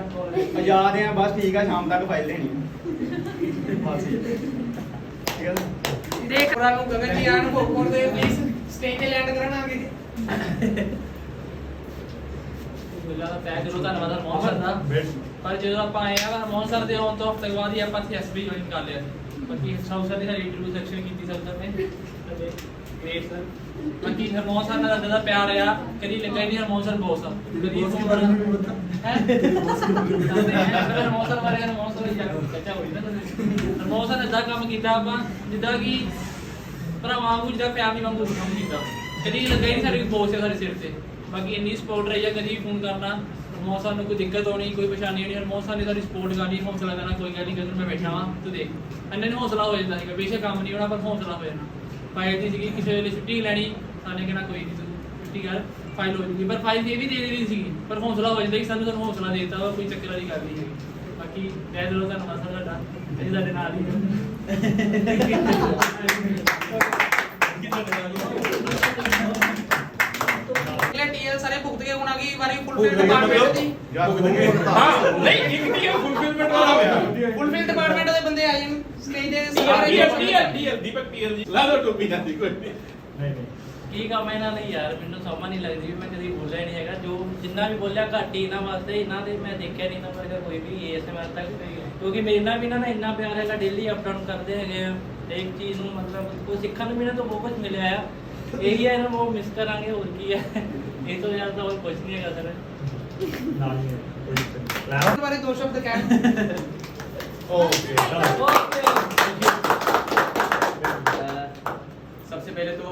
ਆਜ਼ਾਦ ਆ, ਬਸ ਠੀਕ ਆ, ਸ਼ਾਮ ਤੱਕ ਫਾਈਲ ਦੇਣੀ ਬਸ ਠੀਕ ਆ। देख रहा हूं गगन जी आन पॉपकॉर्न दे प्लीज स्टेज पे लैंड करना आगे ਬਿੱਲਾ ਦਾ ਤਹਿ ਦਿਲੋਂ ਧੰਨਵਾਦ ਹਰਮੋਹਨ ਸਰ ਦਾ। ਪਰ ਜਦੋਂ ਆਪਾਂ ਆਏ ਆ ਹਰਮੋਹਨ ਸਰ ਦੇ ਆਉਣ ਤੋਂ ਹਫ਼ਤੇ ਬਾਅਦ ਹੀ ਆਪਾਂ ਐਸਬੀ ਜੁਆਇਨ ਕਰ ਲਿਆ ਸੀ। ਬਾਕੀ ਸਾਊ ਸਰ ਨੇ ਸਾਡੀ ਇੰਟਰਵਿਊ ਸੈਕਸ਼ਨ ਕੀਤੀ ਸਰ ਨੇ ਤੇ ਗ੍ਰੇਟ ਸਰ। ਬਾਕੀ ਹਰਮੋਹਨ ਸਰ ਨਾਲ ਦਾ ਪਿਆਰ ਆ, ਕਦੀ ਲੱਗਾ ਹੀ ਨਹੀਂ ਹਰਮੋਹਨ ਸਰ ਬੌਸ ਆ। ਕਦੀ ਫੋਨ ਹੈ ਹਰਮੋਹਨ ਸਰ ਬਾਰੇ ਹਰਮੋਹਨ ਸਰ ਜਾ ਚੱਚਾ ਹੋਈ ਨਾ ਹਰਮੋਹਨ ਸਰ ਨੇ ਇਦਾਂ ਕੰਮ ਕੀਤਾ ਆਪਾਂ ਜਿੱਦਾਂ ਕਿ ਭਰਾਵਾਂ ਵਾਂਗੂ, ਜਿੱਦਾਂ ਫੈਮਿਲੀ ਵਾਂਗੂ ਕੰਮ ਕੀਤਾ। ਕਦੀ ਲੱਗਾ ਹੀ ਨਹੀਂ ਸਾਡੇ ਬੌਸ ਆ ਸਾਡੇ ਸਿਰ ਤੇ। ਬਾਕੀ ਇੰਨੀ ਸਪੋਰਟ ਰਹੀ ਆ, ਕਦੀ ਫੋਨ ਕਰਨਾ ਹਰਮੋਹਨ ਸਰ ਨੂੰ ਕੋਈ ਦਿੱਕਤ ਹੋਣੀ, ਕੋਈ ਪਰੇਸ਼ਾਨੀ ਹੋਣੀ, ਹਰਮੋਹਨ ਸਰ ਨੇ ਸਾਡੀ ਸਪੋਰਟ ਕਰਨੀ, ਹੌਸਲਾ ਦੇਣਾ, ਕੋਈ ਗੱਲ ਨਹੀਂ ਜਦੋਂ ਮੈਂ ਬੈਠਾ ਵਾਂ ਤੂੰ ਦੇਖ ਇੰਨੇ ਨੂੰ ਹੌਸਲਾ ਹੋ ਜਾਂਦਾ ਸੀਗਾ। ਬੇਸ਼ੱਕ ਕੰਮ ਨਹੀਂ ਹੋਣਾ ਪਰ ਹੌਸਲਾ ਹੋ ਜਾਣਾ। ਫਾਈਲ ਦੀ ਸੀਗੀ, ਕਿਸੇ ਵੇਲੇ ਛੁੱਟੀ ਲੈਣੀ, ਸਾਨੇ ਕਹਿਣਾ ਕੋਈ ਨਹੀਂ ਤੂੰ ਛੁੱਟੀ ਕਰ, ਫਾਈਲ ਹੋ ਜੂਗੀ। ਪਰ ਫਾਈਲ ਇਹ ਵੀ ਦੇ ਦੇਣੀ ਸੀਗੀ ਪਰ ਹੌਸਲਾ ਹੋ ਜਾਂਦਾ ਕਿ ਸਾਨੂੰ ਹੌਸਲਾ ਦੇ ਦਿੱਤਾ ਵਾ, ਕੋਈ ਚੱਕਰ ਵਾਲੀ ਗੱਲ ਨਹੀਂ ਹੈਗੀ। ਬਾਕੀ ਮੈਂ ਦਿਲੋਂ ਧੰਨਵਾਦ ਸਰ ਤੁਹਾਡਾ, ਅਸੀਂ ਸਾਡੇ ਨਾਲ ਹੀ टीएल सारे भुगत के होना की बारी फुलफिल डिपार्टमेंट दी हां नहीं एक टीएल फुलफिलमेंट वाला होया फुलफिल डिपार्टमेंट दे बंदे आए स्टेज दे सारे टीएल दीपक टीएल जी ला दो टोपी ਜਾਂਦੀ ਕੋਈ ਨਹੀਂ ਕੀ ਕੰਮ ਇਹਨਾਂ ਨੇ ਯਾਰ, ਮੈਨੂੰ ਸਮਝ ਨਹੀਂ ਲੱਗਦੀ ਵੀ ਮੈਂ ਕਦੀ ਬੋਲਿਆ ਹੀ ਨਹੀਂ ਹੈਗਾ। ਜੋ ਜਿੰਨਾ ਵੀ ਬੋਲਿਆ ਘੱਟ ਹੀ ਇਹਨਾਂ ਵਾਸਤੇ, ਇਹਨਾਂ ਦੇ ਮੈਂ ਦੇਖਿਆ ਨਹੀਂ ਇਹਨਾਂ ਵਰਗਾ ਕੋਈ ਵੀ ਏਐਸਐਮ ਤੱਕ, ਕਿਉਂਕਿ ਮੇਰੇ ਨਾਲ ਵੀ ਇਹਨਾਂ ਦਾ ਇੰਨਾ ਪਿਆਰ ਹੈਗਾ, ਡੇਲੀ ਅਪ ਡਾਊਨ ਕਰਦੇ ਹੈਗੇ ਆ ਤੇ ਇੱਕ ਚੀਜ਼ ਨੂੰ ਮਤਲਬ ਕੋਈ ਸਿੱਖਣ ਨੂੰ ਮਿਲਿਆ ਤਾਂ ਬਹੁਤ ਕੁਝ ਮਿਲਿਆ ਆ। ਇਹੀ ਹੈ ਇਹਨਾਂ ਨੂੰ ਉਹ ਮਿਸ ਕਰਾਂਗੇ, ਹੋਰ ਕੀ ਹੈ। ਇਹ ਤੋਂ ਜ਼ਿਆਦਾ ਹੋਰ ਕੁਝ ਨਹੀਂ ਹੈਗਾ ਸਰ। बारे दो शब्द कह ओके सबसे पहले तो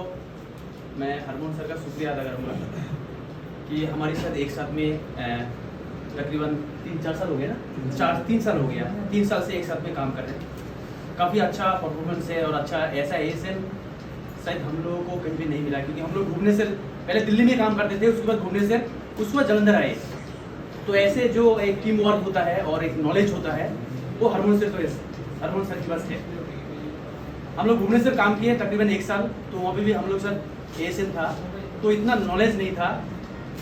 मैं हरमोहन सर का शुक्रिया अदा करूँगा कि हमारे साथ एक साथ में तकरीबन 3-4 साल हो गया ना, 3 साल हो गया, 3 साल से एक साथ में काम कर रहे हैं। काफ़ी अच्छा परफॉर्मेंस है और अच्छा ऐसा एएसएम शायद हम लोगों को कहीं भी नहीं मिला, क्योंकि हम लोग भुवनेश्वर पहले दिल्ली में काम करते थे, उसके बाद भुवनेश्वर, उसके बाद जलंधर आए। तो ऐसे जो एक टीम वर्क होता है और एक नॉलेज होता है वो हरमोहन सर की बस है। हम लोग भुवनेश्वर काम किए तकरीबन 1 साल, तो वहाँ पे भी हम लोग सर एएसएम था तो इतना नॉलेज नहीं था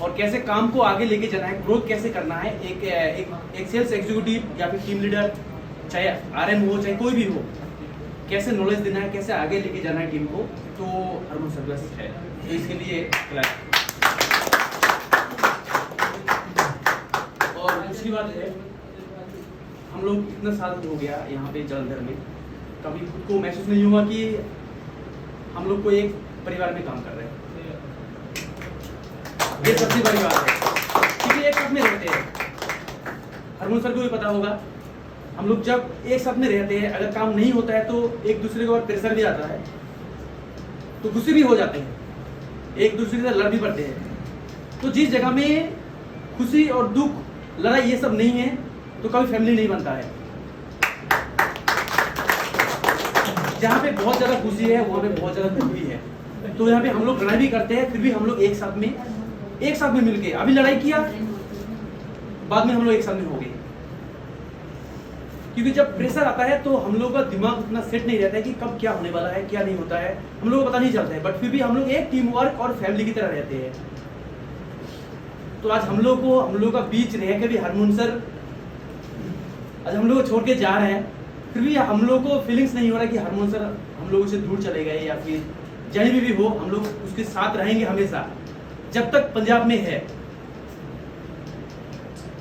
और कैसे काम को आगे लेके जाना है, ग्रोथ कैसे करना है, एक सेल्स एग्जीक्यूटिव या फिर टीम लीडर, चाहे आरएम हो चाहे कोई भी हो, कैसे नॉलेज देना है, कैसे आगे लेके जाना है टीम को, तो हरमोहन सर बस है। तो इसके लिए और दूसरी बात है, हम लोग इतना साल हो गया यहाँ पे जलंधर में, कभी खुद को महसूस नहीं हुआ कि हम लोग को एक परिवार में काम कर रहे हैं। ये सबसे बड़ी बात है, क्योंकि एक साथ में रहते हैं। हरमोहन सर को भी पता होगा, हम लोग जब एक साथ में रहते हैं, अगर काम नहीं होता है तो एक दूसरे के ऊपर प्रेशर भी आता है, तो गुस्से भी हो जाते हैं। एक दूसरे से लड़ भी पड़ते हैं। तो जिस जगह में खुशी और दुख, लड़ाई ये सब नहीं है तो कभी फैमिली नहीं बनता है। जहाँ पे बहुत ज़्यादा खुशी है वहाँ पे बहुत ज़्यादा दुख भी है। तो यहाँ पे हम लोग लड़ाई भी करते हैं, फिर भी हम लोग एक साथ में मिलके अभी लड़ाई किया, बाद में हम लोग एक साथ में हो गए। क्योंकि जब प्रेशर आता है तो हम लोग का दिमाग उतना सेट नहीं रहता है कि कब क्या होने वाला है, क्या नहीं होता है, हम लोग को पता नहीं चलता है। बट फिर भी हम लोग एक टीम वर्क और फैमिली की तरह रहते हैं। तो आज हम लोग का बीच रह के भी हारमोन सर आज हम लोग को छोड़ के जा रहे हैं, फिर भी हम लोग को फीलिंग्स नहीं हो रहा कि हारमोन सर हम लोगों से दूर चले गए, या फिर जहीं भी हो हम लोग उसके साथ रहेंगे हमेशा जब तक पंजाब में है।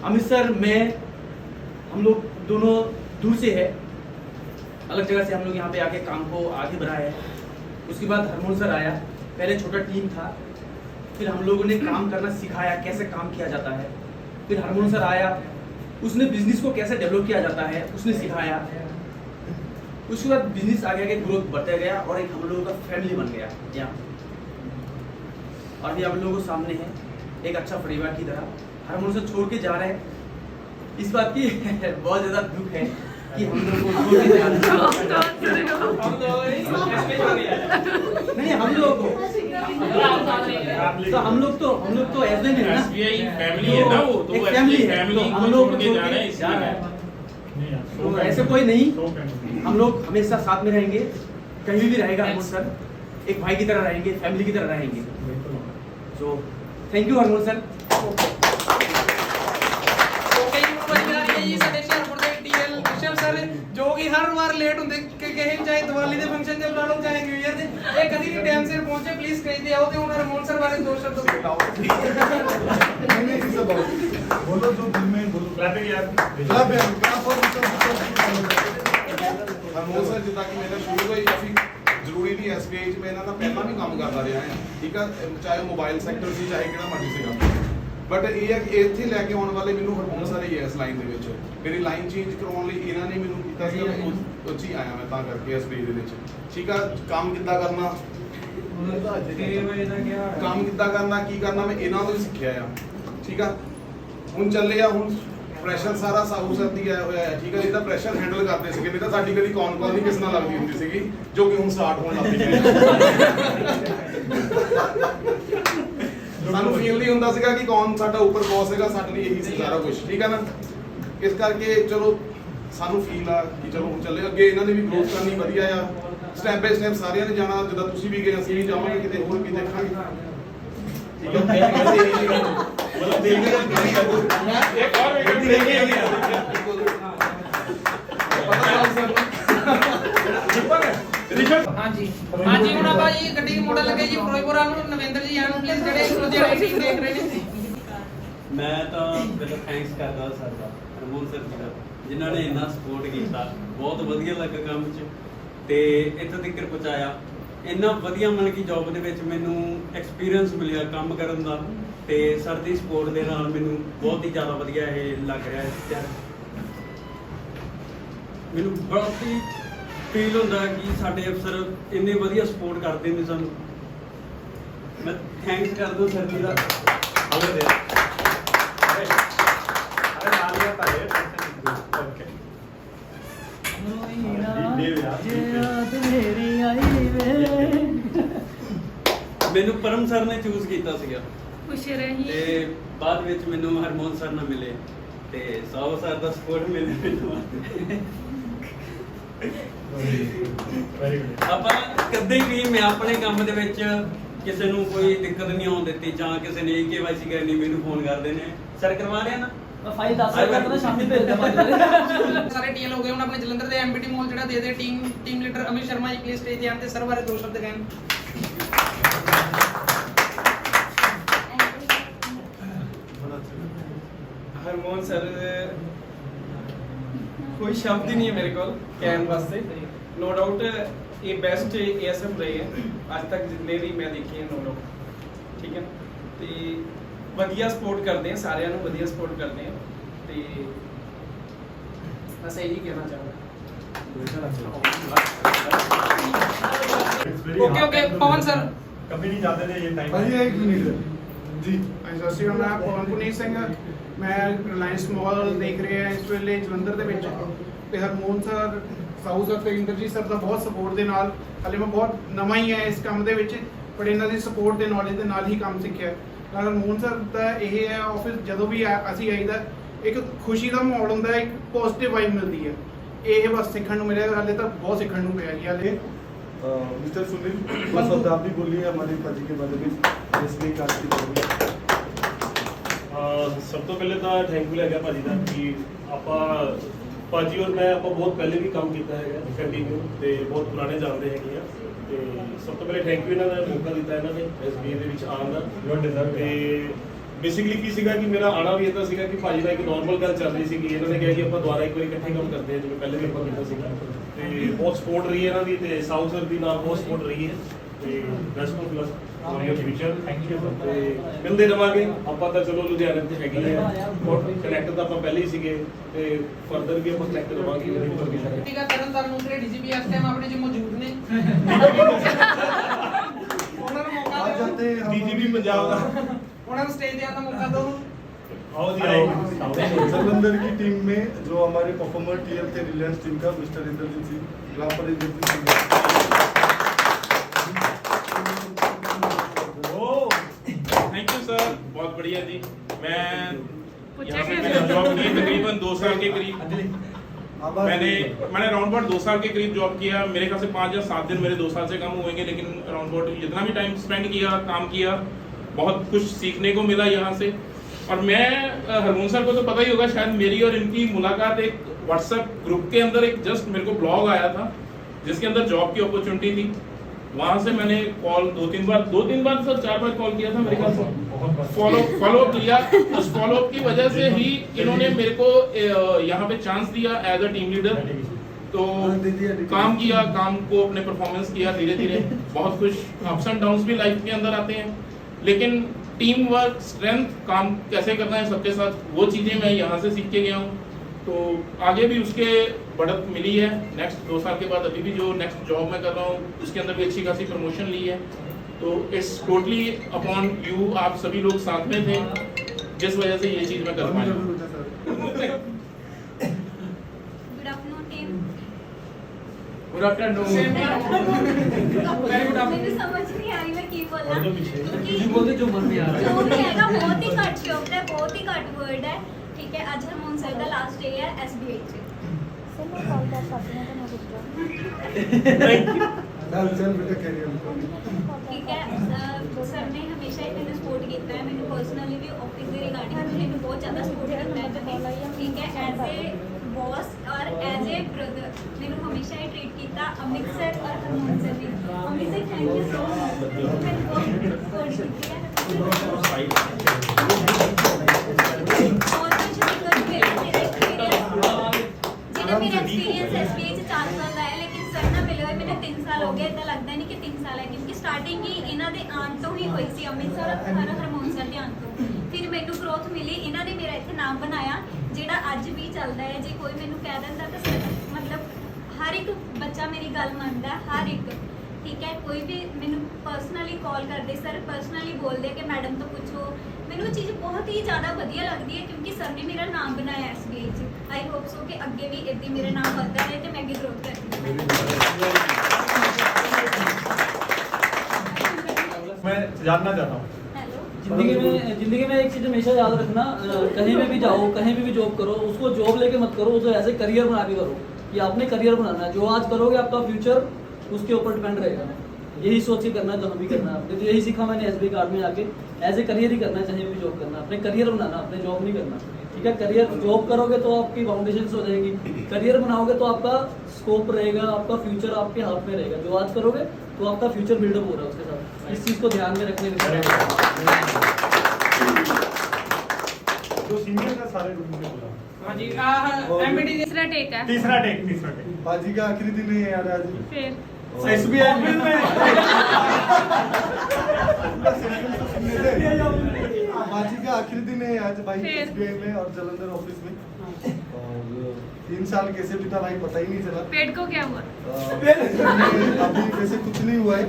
अमित सर मैं हम लोग दोनों दूर से है, अलग जगह से हम लोग यहाँ पे आके काम को आगे बढ़ाया है। उसके बाद हारमोन सर आया, पहले छोटा टीम था, फिर हम लोगों ने काम करना सिखाया, कैसे काम किया जाता है। फिर हारमोन सर आया, उसने बिजनेस को कैसे डेवलप किया जाता है उसने सिखाया। उसके बाद बिजनेस आगे आगे ग्रोथ बढ़ता गया और एक हम लोगों का फैमिली बन गया यहाँ। और भी हम लोगों को सामने है एक अच्छा परिवार की तरह। हारमोन सर छोड़ के जा रहे हैं, इस बात की बहुत ज़्यादा दुख है कि हम लोग को छोड़ के जा रहे हैं। नहीं हम लोग को तो हम लोग तो ऐसे नहीं है ना, फैमिली है ना, वो तो एक फैमिली है, फैमिली तो को हम लोग छोड़ के जा रहे हैं जा रहे इसलिए। हैं। तो ऐसे कोई नहीं, हम लोग हमेशा साथ में रहेंगे, कहीं भी रहेगा हारमोन सर, एक भाई की तरह रहेंगे, फैमिली की तरह रहेंगे। So thank you hormone sir. ਜੋ ਕਿ ਹਰ ਵਾਰ ਲੇਟ ਹੁੰਦੇ ਕਿ ਕਹੇ ਚਾਹੇ ਦੀਵਾਲੀ ਦੇ ਫੰਕਸ਼ਨ ਤੇ ਬੁਲਾ ਲਓ ਚਾਹੇ ਨਿਊ ਇਅਰ ਦੇ, ਇਹ ਕਦੀ ਨਹੀਂ ਟਾਈਮ ਸਿਰ ਪਹੁੰਚੇ। ਪਲੀਜ਼ ਕਹੀ ਤੇ ਆਓ ਤੇ ਹੁਣ ਹਰਮੋਨ ਸਰ ਬਾਰੇ ਦੋ ਸ਼ਬਦ ਬੋਲੋ। बोलो जो दिल में बोलो। क्लैपिंग यार। ਹਰਮੋਨ ਸਰ ਜਿੱਦਾਂ ਕਿ ਮੇਰਾ ਸ਼ੁਰੂ ਤੋਂ ਹੀ ਕਾਫੀ ਜ਼ਰੂਰੀ ਨਹੀਂ ਐਸਬੀਆਈ 'ਚ ਮੈਂ ਇਹਨਾਂ ਦਾ ਪਹਿਲਾਂ ਵੀ ਕੰਮ ਕਰਦਾ ਰਿਹਾ ਹਾਂ, ਠੀਕ ਆ, ਚਾਹੇ ਮੋਬਾਈਲ ਸੈਕਟਰ ਸੀ ਚਾਹੇ ਕਿਹੜਾ ਮਰਜ਼ੀ ਸੀਗਾ। ਬਟ ਇਹ ਹੈ ਕਿ ਇੱਥੇ ਲੈ ਕੇ ਆਉਣ ਵਾਲੇ ਮੈਨੂੰ ਹਰਮੋਨ ਸਰ ਹੀ ਹੈ ਇਸ ਲਾਈਨ ਦੇ ਵਿੱਚ। ਮੇਰੀ ਲਾਈਨ ਚੇਂਜ ਕਰਵਾਉਣ ਲਈ ਇਹਨਾਂ ਨੇ ਮੈਨੂੰ ਕੀਤਾ ਸੀ, ਮੈਂ ਉਹ 'ਚ ਹੀ ਆਇਆ ਮੈਂ ਤਾਂ ਕਰਕੇ ਐਸਬੀਆਈ ਦੇ ਵਿੱਚ। ਠੀਕ ਆ, ਕੰਮ ਕਿੱਦਾਂ ਕਰਨਾ, ਕੰਮ ਕਿੱਦਾਂ ਕਰਨਾ, ਕੀ ਕਰਨਾ, ਮੈਂ ਇਹਨਾਂ ਤੋਂ ਹੀ ਸਿੱਖਿਆ ਆ। ਠੀਕ ਆ, ਹੁਣ ਚੱਲੇ ਆ, ਹੁਣ ਪ੍ਰੈਸ਼ਰ ਸਾਰਾ ਸਾਊ ਸਰ ਦੀ ਆਇਆ ਹੋਇਆ ਹੈ। ਠੀਕ ਹੈ, ਜਿੱਦਾਂ ਪ੍ਰੈਸ਼ਰ ਹੈਂਡਲ ਕਰਦੇ ਸੀਗੇ, ਨਹੀਂ ਤਾਂ ਸਾਡੀ ਕਦੀ ਕੌਨ ਨਹੀਂ ਕਿਸ ਨਾਲ ਲੱਗਦੀ ਹੁੰਦੀ ਸੀਗੀ, ਜੋ ਕਿ ਹੁਣ ਸਟਾਰਟ ਹੋਣ ਲੱਗ ਪਈ ਹੈ। ਸਾਨੂੰ ਫੀਲ ਨਹੀਂ ਹੁੰਦਾ ਸੀਗਾ ਕਿ ਕੌਣ ਸਾਡਾ ਉੱਪਰ ਬੌਸ ਹੈਗਾ, ਸਾਡੇ ਲਈ ਇਹੀ ਸੀ ਸਾਰਾ ਕੁਝ। ਠੀਕ ਹੈ ਨਾ, ਇਸ ਕਰਕੇ ਚਲੋ ਸਾਨੂੰ ਫੀਲ ਆ ਕਿ ਚਲੋ ਹੁਣ ਚੱਲੇ ਅੱਗੇ, ਇਹਨਾਂ ਨੇ ਵੀ ਗਰੋਥ ਕਰਨੀ ਵਧੀਆ ਆ, ਸਟੈਪ ਬਾਈ ਸਟੈਪ ਸਾਰਿਆਂ ਨੇ ਜਾਣਾ। ਜਿੱਦਾਂ ਤੁਸੀਂ ਵੀ ਗਏ ਅਸੀਂ ਵੀ ਜਾਵਾਂਗੇ, ਕਿਤੇ ਹੋਰ ਵੀ ਦੇਖਾਂਗੇ। ਠੀਕ ਹੈ, मतलब देखने का एक और ਹਾਂਜੀ ਹਾਂਜੀ, ਹੁਣ ਆਪਾਂ ਜੀ ਗੱਡੀ ਦੀ ਮੋੜਨ ਲੱਗੇ ਜੀ ਫਿਰੋਜ਼ਪੁਰ ਨੂੰ। ਨਵਿੰਦਰ ਜੀ ਆਣ ਪਲੀਜ਼, ਜਿਹੜੇ ਲੁਧਿਆਣੇ ਟੀਮ ਦੇਖ ਰਹੇ ਨੇ। ਮੈਂ ਤਾਂ ਪਹਿਲਾਂ ਥੈਂਕਸ ਕਰਦਾ ਸਰ ਦਾ, ਹਰਮੋਨ ਸਰ ਜੀ ਦਾ, ਜਿਨ੍ਹਾਂ ਨੇ ਇੰਨਾ ਸਪੋਰਟ ਕੀਤਾ। ਬਹੁਤ ਵਧੀਆ ਲੱਗਾ ਕੰਮ 'ਚ ਤੇ ਇੱਥੇ ਤੱਕ ਪਹੁੰਚਾਇਆ। ਇੰਨਾ ਵਧੀਆ ਮਤਲਬ ਕਿ ਜੌਬ ਦੇ ਵਿੱਚ ਮੈਨੂੰ ਐਕਸਪੀਰੀਅੰਸ ਮਿਲਿਆ ਕੰਮ ਕਰਨ ਦਾ, ਤੇ ਸਰ ਦੀ ਸਪੋਰਟ ਦੇ ਨਾਲ ਮੈਨੂੰ ਬਹੁਤ ਹੀ ਜ਼ਿਆਦਾ ਵਧੀਆ ਇਹ ਲੱਗ ਰਿਹਾ ਹੈ। ਮੈਨੂੰ ਬਹੁਤ ਹੀ ਫੀਲ ਹੁੰਦਾ ਕਿ ਸਾਡੇ ਅਫਸਰ ਇੰਨੇ ਵਧੀਆ ਸਪੋਰਟ ਕਰਦੇ ਨੇ ਸਾਨੂੰ। ਮੈਂ ਥੈਂਕਸ ਕਰਦਾ ਸਰ ਜੀ ਦਾ। ਮੈਨੂੰ ਪਰਮ ਸਰ ਨੇ ਚੂਜ਼ ਕੀਤਾ ਸੀਗਾ, ਖੁਸ਼ ਰਹੀ ਤੇ ਬਾਅਦ ਵਿੱਚ ਮੈਨੂੰ ਹਰਮੋਨ ਸਰ ਨਾਲ ਮਿਲੇ ਤੇ ਸਾਹੋ ਸਰ ਦਾ ਸਪੋਰਟ ਮਿਲਿਆ ਮੈਨੂੰ। ਆਪਾਂ ਕਦੇ ਵੀ ਮੈਂ ਆਪਣੇ ਕੰਮ ਦੇ ਵਿੱਚ ਕਿਸੇ ਨੂੰ ਕੋਈ ਦਿੱਕਤ ਨਹੀਂ ਆਉਣ ਦਿੱਤੀ, ਜਾਂ ਕਿਸੇ ਨੇ KYC ਕਰਨੀ ਮੈਨੂੰ ਫੋਨ ਕਰਦੇ ਨੇ, ਸਰ ਕਰਵਾ ਰਿਹਾ ਨਾ ਫਾਈਲ 10 ਵਜੇ ਤੱਕ ਸ਼ਾਮੀ ਭੇਜ ਦੇਵਾਂਗੇ। ਸਾਰੇ ਟੀਐਲ ਹੋ ਗਏ। ਹੁਣ ਆਪਣੇ ਜਲੰਧਰ ਦੇ ਐਮਬੀਟੀ ਮਾਲ ਜਿਹੜਾ ਦੇ team leader Amit Sharma ji please stage ਤੇ ਆਣ ਤੇ ਸਰ ਬਾਰੇ ਦੋ ਸ਼ਬਦ ਕਹਿਣ। ਹਰਮੋਨ ਸਰ ਕੋਈ ਸ਼ਬਦ ਹੀ ਨਹੀਂ ਹੈ ਮੇਰੇ ਕੋਲ ਕਹਿਣ ਵਾਸਤੇ। ਨੋ ਡਾਊਟ ਇਹ ਬੈਸਟ ਏਐਸਐਮ ਰਹੇ ਹੈ ਅੱਜ ਤੱਕ ਜਿੰਨੇ ਵੀ ਮੈਂ ਦੇਖੇ ਹਨ। ਨੋ ਡਾਊਟ ਠੀਕ ਹੈ, ਤੇ ਵਧੀਆ ਸਪੋਰਟ ਕਰਦੇ ਆ, ਸਾਰਿਆਂ ਨੂੰ ਵਧੀਆ ਸਪੋਰਟ ਕਰਦੇ ਆ, ਤੇ ਬਸ ਇਹੀ ਕਹਿਣਾ ਚਾਹੁੰਦਾ। ਓਕੇ ਓਕੇ, ਪਵਨ ਸਰ कभी नहीं जाते थे ये टाइम। भाई एक मिनट जी ਸਤਿ ਸ਼੍ਰੀ ਅਕਾਲ, ਮੈਂ ਪਵਨ ਪੁਨੀਤ ਸਿੰਘ। ਮੈਂ ਰਿਲਾਇੰਸ ਮਾਲ ਦੇਖ ਰਿਹਾ ਇਸ ਵੇਲੇ ਜਲੰਧਰ ਦੇ ਵਿੱਚ, ਤੇ ਹਰਮੋਹਨ ਸਰ, ਸਾਊ ਸਰ ਤੇ ਇੰਦਰਜੀਤ ਸਰ ਦਾ ਬਹੁਤ ਸਪੋਰਟ ਦੇ ਨਾਲ, ਹਾਲੇ ਮੈਂ ਬਹੁਤ ਨਵਾਂ ਹੀ ਹੈ ਇਸ ਕੰਮ ਦੇ ਵਿੱਚ, ਪਰ ਇਹਨਾਂ ਦੀ ਸਪੋਰਟ ਤੇ ਨੌਲੇਜ ਦੇ ਨਾਲ ਹੀ ਕੰਮ ਸਿੱਖਿਆ। ਹਰਮੋਹਨ ਸਰ ਦਾ ਇਹ ਹੈ ਆਫਿਸ, ਜਦੋਂ ਵੀ ਅਸੀਂ ਆਈਦਾ ਇੱਕ ਖੁਸ਼ੀ ਦਾ ਮਾਹੌਲ ਹੁੰਦਾ ਹੈ, ਇੱਕ ਪੋਜ਼ਿਟਿਵ ਵਾਈਬ ਮਿਲਦੀ ਹੈ। ਇਹ ਬਸ ਸਿੱਖਣ ਨੂੰ ਮਿਲਿਆ, ਹਾਲੇ ਤਾਂ ਬਹੁਤ ਸਿੱਖਣ ਨੂੰ ਪਿਆ ਜੀ ਹਾਲੇ। मिस्टर सुनील बस अब आप भी बोलिए हमारे पाजी के बारे में एसबीआई कार्ड की बारे में। ਸਭ ਤੋਂ ਪਹਿਲੇ ਤਾਂ ਥੈਂਕਫੁਲ ਹੈਗਾ ਭਾਜੀ ਦਾ ਕਿ ਆਪਾਂ ਭਾਜੀ ਔਰ ਮੈਂ ਆਪਾਂ ਬਹੁਤ ਪਹਿਲੇ ਵੀ ਕੰਮ ਕੀਤਾ ਹੈਗਾ ਕੰਟੀਨਿਊ, ਤੇ ਬਹੁਤ ਪੁਰਾਣੇ ਜਾਣਦੇ ਹੈਗੇ ਆ। ਤੇ ਸਭ ਤੋਂ ਪਹਿਲੇ ਥੈਂਕ ਯੂ ਇਹਨਾਂ ਦਾ ਮੌਕਾ ਦਿੱਤਾ ਇਹਨਾਂ ਨੇ ਐਸਬੀਆਈ ਦੇ ਵਿੱਚ ਆਉਣ ਦਾ। ਤੇ ਬੇਸਿਕਲੀ ਕੀ ਸੀਗਾ ਕਿ ਮੇਰਾ ਆਣਾ ਵੀ ਇਦਾਂ ਸੀਗਾ ਕਿ ਭਾਜੀ ਦਾ ਇੱਕ ਨਾਰਮਲ ਗੱਲ ਚੱਲ ਰਹੀ ਸੀ ਕਿ ਇਹਨਾਂ ਨੇ ਕਿਹਾ ਕਿ ਆਪਾਂ ਦੁਬਾਰਾ ਇੱਕ ਵਾਰੀ ਇਕੱਠੇ ਕੰਮ ਕਰਦੇ ਹਾਂ, ਜਿਵੇਂ ਪਹਿਲੇ ਵੀ ਆਪਾਂ ਕੀਤਾ ਸੀਗਾ। ਤੇ ਬਹੁਤ ਸਪੋਰਟ ਰਹੀ ਹੈ ਇਹਨਾਂ ਦੀ, ਤੇ ਸਾਊ ਸਰ ਦੀ ਨਾਲ ਬਹੁਤ ਸਪੋਰਟ ਰਹੀ ਹੈ। ਤੇ best of luck for your future. Thank you. ਤੇ ਮਿਲਦੇ ਰਵਾਂਗੇ ਆਪਾਂ ਤਾਂ, ਚਲੋ ਲੁਧਿਆਣੇ ਤੇ ਹੈਗੇ ਆ, ਕਨੈਕਟ ਤਾਂ ਆਪਾਂ ਪਹਿਲੇ ਹੀ ਸੀਗੇ, ਤੇ ਫਰਦਰ ਵੀ ਆਪਾਂ ਕਨੈਕਟ ਰਵਾਂਗੇ। ਠੀਕ ਹੈ, ਤਰਨ ਤਾਰਨ ਜਿਹੜੇ ਡੀਜੀਪੀ ਇਸ ਟਾਈਮ ਆਪਣੇ ਚ ਮੌਜੂਦ ਨੇ, ਉਹਨਾਂ ਨੂੰ ਮੌਕਾ ਦਿਓ। ਡੀਜੀਪੀ ਪੰਜਾਬ ਦਾ ਉਹਨਾਂ ਨੂੰ ਸਟੇਜ ਤੇ ਆਉਣ ਦਾ ਮੌਕਾ ਦਿਓ। आओ जी आओ। जलंधर की टीम में जो हमारे परफॉर्मर टीएल थे रिलायंस टीम का मिस्टर इंद्रजीत सिंह, यहाँ पर Inderjeet Singh. Thank you sir, बहुत बढ़िया जी। मैं यहाँ पे मैंने जॉब की तकरीबन 2 साल के करीब। मैंने अराउंड अबाउट 2 साल के करीब जॉब किया। मेरे ख्याल से 5 या 7 दिन मेरे 2 साल से कम हुएंगे, लेकिन अराउंड अबाउट जितना भी टाइम स्पेंड किया, काम किया, बहुत कुछ सीखने को मिला यहाँ से। और मैं हरमोहन सर को तो पता ही होगा शायद, मेरी और इनकी मुलाकात एक व्हाट्सएप ग्रुप के अंदर, एक जस्ट मेरे को ब्लॉग आया था जिसके अंदर जॉब की अपॉर्चुनिटी थी। वहां से मैंने कॉल 2-3 बार सर 4 बार कॉल किया था मेरे ख्याल से, फॉलो किया। उस फॉलो की वजह से ही इन्होंने मेरे को यहाँ पे चांस दिया एज अ टीम लीडर। तो काम किया, काम को अपने परफॉर्मेंस किया धीरे धीरे। बहुत कुछ अप्स एंड डाउन्स भी लाइफ के अंदर आते हैं, लेकिन टीम वर्क, स्ट्रेंथ, काम कैसे करना है सबके साथ, वो चीज़ें मैं यहाँ से सीख के गया हूँ। तो आगे भी उसके बढ़त मिली है। नेक्स्ट 2 साल के बाद अभी भी जो नेक्स्ट जॉब मैं कर रहा हूँ उसके अंदर भी अच्छी खासी प्रमोशन ली है। तो इट्स टोटली अपॉन यू, आप सभी लोग साथ में थे जिस वजह से ये चीज़ मैं कर पाया। Good afternoon team. Good afternoon. ਮੈਨੂੰ ਸਮਝ ਨਹੀਂ ਆ ਰਹੀ ਮੈਂ ਕੀ ਬੋਲਾਂ, ਕਿਉਂਕਿ बोलते जो मन में आ रहा ਜੋ ਵੀ ਹੈਗਾ ਬਹੁਤ ਹੀ ਘੱਟ ਸ਼ਬਦ ਹੈ, ਬਹੁਤ ਹੀ ਘੱਟ ਵਰਡ ਹੈ। ਠੀਕ ਹੈ, ਅੱਜ ਹਰਮੋਹਨ ਸਰ ਦਾ ਲਾਸਟ ਡੇ ਹੈ SBI ਚ। चल बेटा कैरियर। ਠੀਕ ਹੈ, ਸਰ ਨੇ ਹਮੇਸ਼ਾ ਹੀ ਮੈਨੂੰ ਸਪੋਰਟ ਕੀਤਾ ਹੈ, ਮੈਨੂੰ ਪਰਸਨਲੀ ਵੀ ਆਫਿਸ ਦੇ ਰਿਗਾਰਡਿੰਗ ਮੈਨੂੰ ਬਹੁਤ ਜ਼ਿਆਦਾ ਸਪੋਰਟ ਕੀਤਾ ਹੈ। ਠੀਕ ਹੈ, ਐਜ਼ ਏ ਬॉस और एज ए ब्रदर मैंने हमेशा ही ट्रीट किया। अमित सर और हरमोहन सर ने Amit sir thank you so much. मैंने बहुत सपोर्ट किया और कुछ दिक्कत मेरा मेरा एक्सपीरियंस SBI से 4 साल का है, लेकिन सर ना मिले हुए मैंने 3 साल हो गए। इतना लगता नहीं कि 3 साल है, क्योंकि स्टार्टिंग ही इन्हों के आने तो ही हुई सी, अमित सर और हरमोहन सर के आने तो। फिर मैनू ग्रोथ मिली, इन्होंने मेरा इतने नाम बनाया ਜਿਹੜਾ ਅੱਜ ਵੀ ਚੱਲਦਾ ਹੈ। ਜੇ ਕੋਈ ਮੈਨੂੰ ਕਹਿ ਦਿੰਦਾ ਤਾਂ ਮਤਲਬ ਹਰ ਇੱਕ ਬੱਚਾ ਮੇਰੀ ਗੱਲ ਮੰਨਦਾ, ਹਰ ਇੱਕ। ਠੀਕ ਹੈ, ਕੋਈ ਵੀ ਮੈਨੂੰ ਪਰਸਨਲੀ ਕਾਲ ਕਰਦੇ, ਸਰ ਪਰਸਨਲੀ ਬੋਲਦੇ ਕਿ ਮੈਡਮ ਤੋਂ ਪੁੱਛੋ। ਮੈਨੂੰ ਇਹ ਚੀਜ਼ ਬਹੁਤ ਹੀ ਜ਼ਿਆਦਾ ਵਧੀਆ ਲੱਗਦੀ ਹੈ, ਕਿਉਂਕਿ ਸਰ ਨੇ ਮੇਰਾ ਨਾਮ ਬਣਾਇਆ SBI 'ਚ। ਆਈ ਹੋਪ ਸੋ ਕਿ ਅੱਗੇ ਵੀ ਇੱਦਾਂ ਮੇਰਾ ਨਾਮ ਵੱਧਦਾ ਰਹੇ ਤੇ ਮੈਂ ਅੱਗੇ ਗਰੋਥ ਕਰਾਂ। मैं जानना चाहता हूँ जिंदगी में एक चीज़ हमेशा याद रखना, कहीं पे भी जाओ, कहीं पे भी जॉब करो, उसको जॉब लेके मत करो, उसे ऐसे करियर बना के करो कि आपने करियर बनाना है। जो आज करोगे आपका फ्यूचर उसके ऊपर डिपेंड रहेगा। यही सोच के करना है जहाँ भी करना है आपने। तो यही सीखा मैंने SBI कार्ड में आके, एज ए करियर ही करना है, चाहे भी जॉब करना है, अपने करियर बनाना, अपने जॉब नहीं करना। ठीक है, करियर जॉब करोगे तो आपकी फाउंडेशन हो जाएगी, करियर बनाओगे तो आपका स्कोप रहेगा, आपका फ्यूचर आपके हाथ में रहेगा। जो आज करोगे तो आपका फ्यूचर बिल्डअप हो रहा है उसके साथ। इस चीज़ को ध्यान में रखने के जो सीनियर का सारे ग्रुप में बोला। हाँ जी, MBD तीसरा टेक है। तीसरा टेक पाजी का आखिरी दिन है यार आज। फिर SBI में पाजी का आखिरी दिन है आज भाई फिर? एसबीआई में और जलंधर ऑफिस में, और 3 साल कैसे बीता भाई पता ही नहीं चला। पेट को क्या हुआ? अभी वैसे कुछ नहीं हुआ है,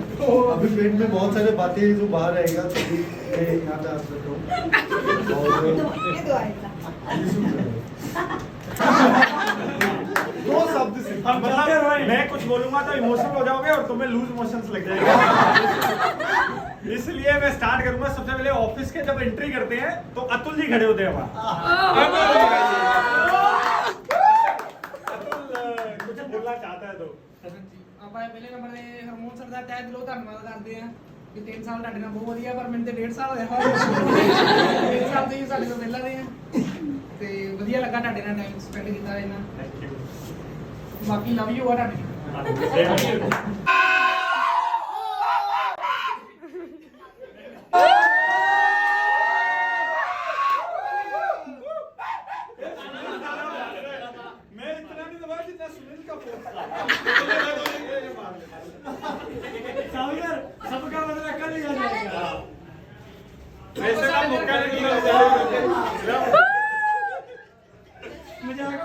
अभी पेट में बहुत सारे बातें हैं जो बाहर रहेगा, तो भी मैं यहाँ पे आ सकता हूँ। दो शब्द से मैं कुछ बोलूंगा तो इमोशनल हो जाओगे और तुम्हें लूज मोशंस लग जाएगा। इसलिए मैं स्टार्ट करूंगा। सबसे पहले ऑफिस के जब एंट्री करते हैं तो अतुल जी खड़े होते हैं वहाँ। अतुल कुछ बोलना चाहता है तो। ਆਪਾਂ ਪਹਿਲੇ ਨੰਬਰ ਤੇ ਹਰਮੋਨ ਸਰ ਦਾ ਤਹਿ ਦਿਲੋਂ ਧੰਨਵਾਦ ਕਰਦੇ ਹਾਂ ਕਿ 3 ਸਾਲ ਤੁਹਾਡੇ ਨਾਲ ਬਹੁਤ ਵਧੀਆ, ਪਰ ਮੈਨੂੰ ਤੇ 1.5 ਸਾਲ ਹੋਇਆ 1 ਸਾਲ ਤੋਂ ਹੀ ਸਾਡੇ ਤੋਂ ਪਹਿਲਾਂ ਦੇ ਆ ਤੇ ਵਧੀਆ ਲੱਗਾ ਤੁਹਾਡੇ ਨਾਲ ਟਾਈਮ ਸਪੈਂਡ ਕੀਤਾ ਇਹਨਾਂ। Thank you. ਬਾਕੀ ਲਵ ਯੂ ਆ ਤੁਹਾਡੇ मैं इतना नहीं दबा जितना सुनील का सबका मतलब कल ही आ जाएगा। वैसे का मौका नहीं मिलता। मजाक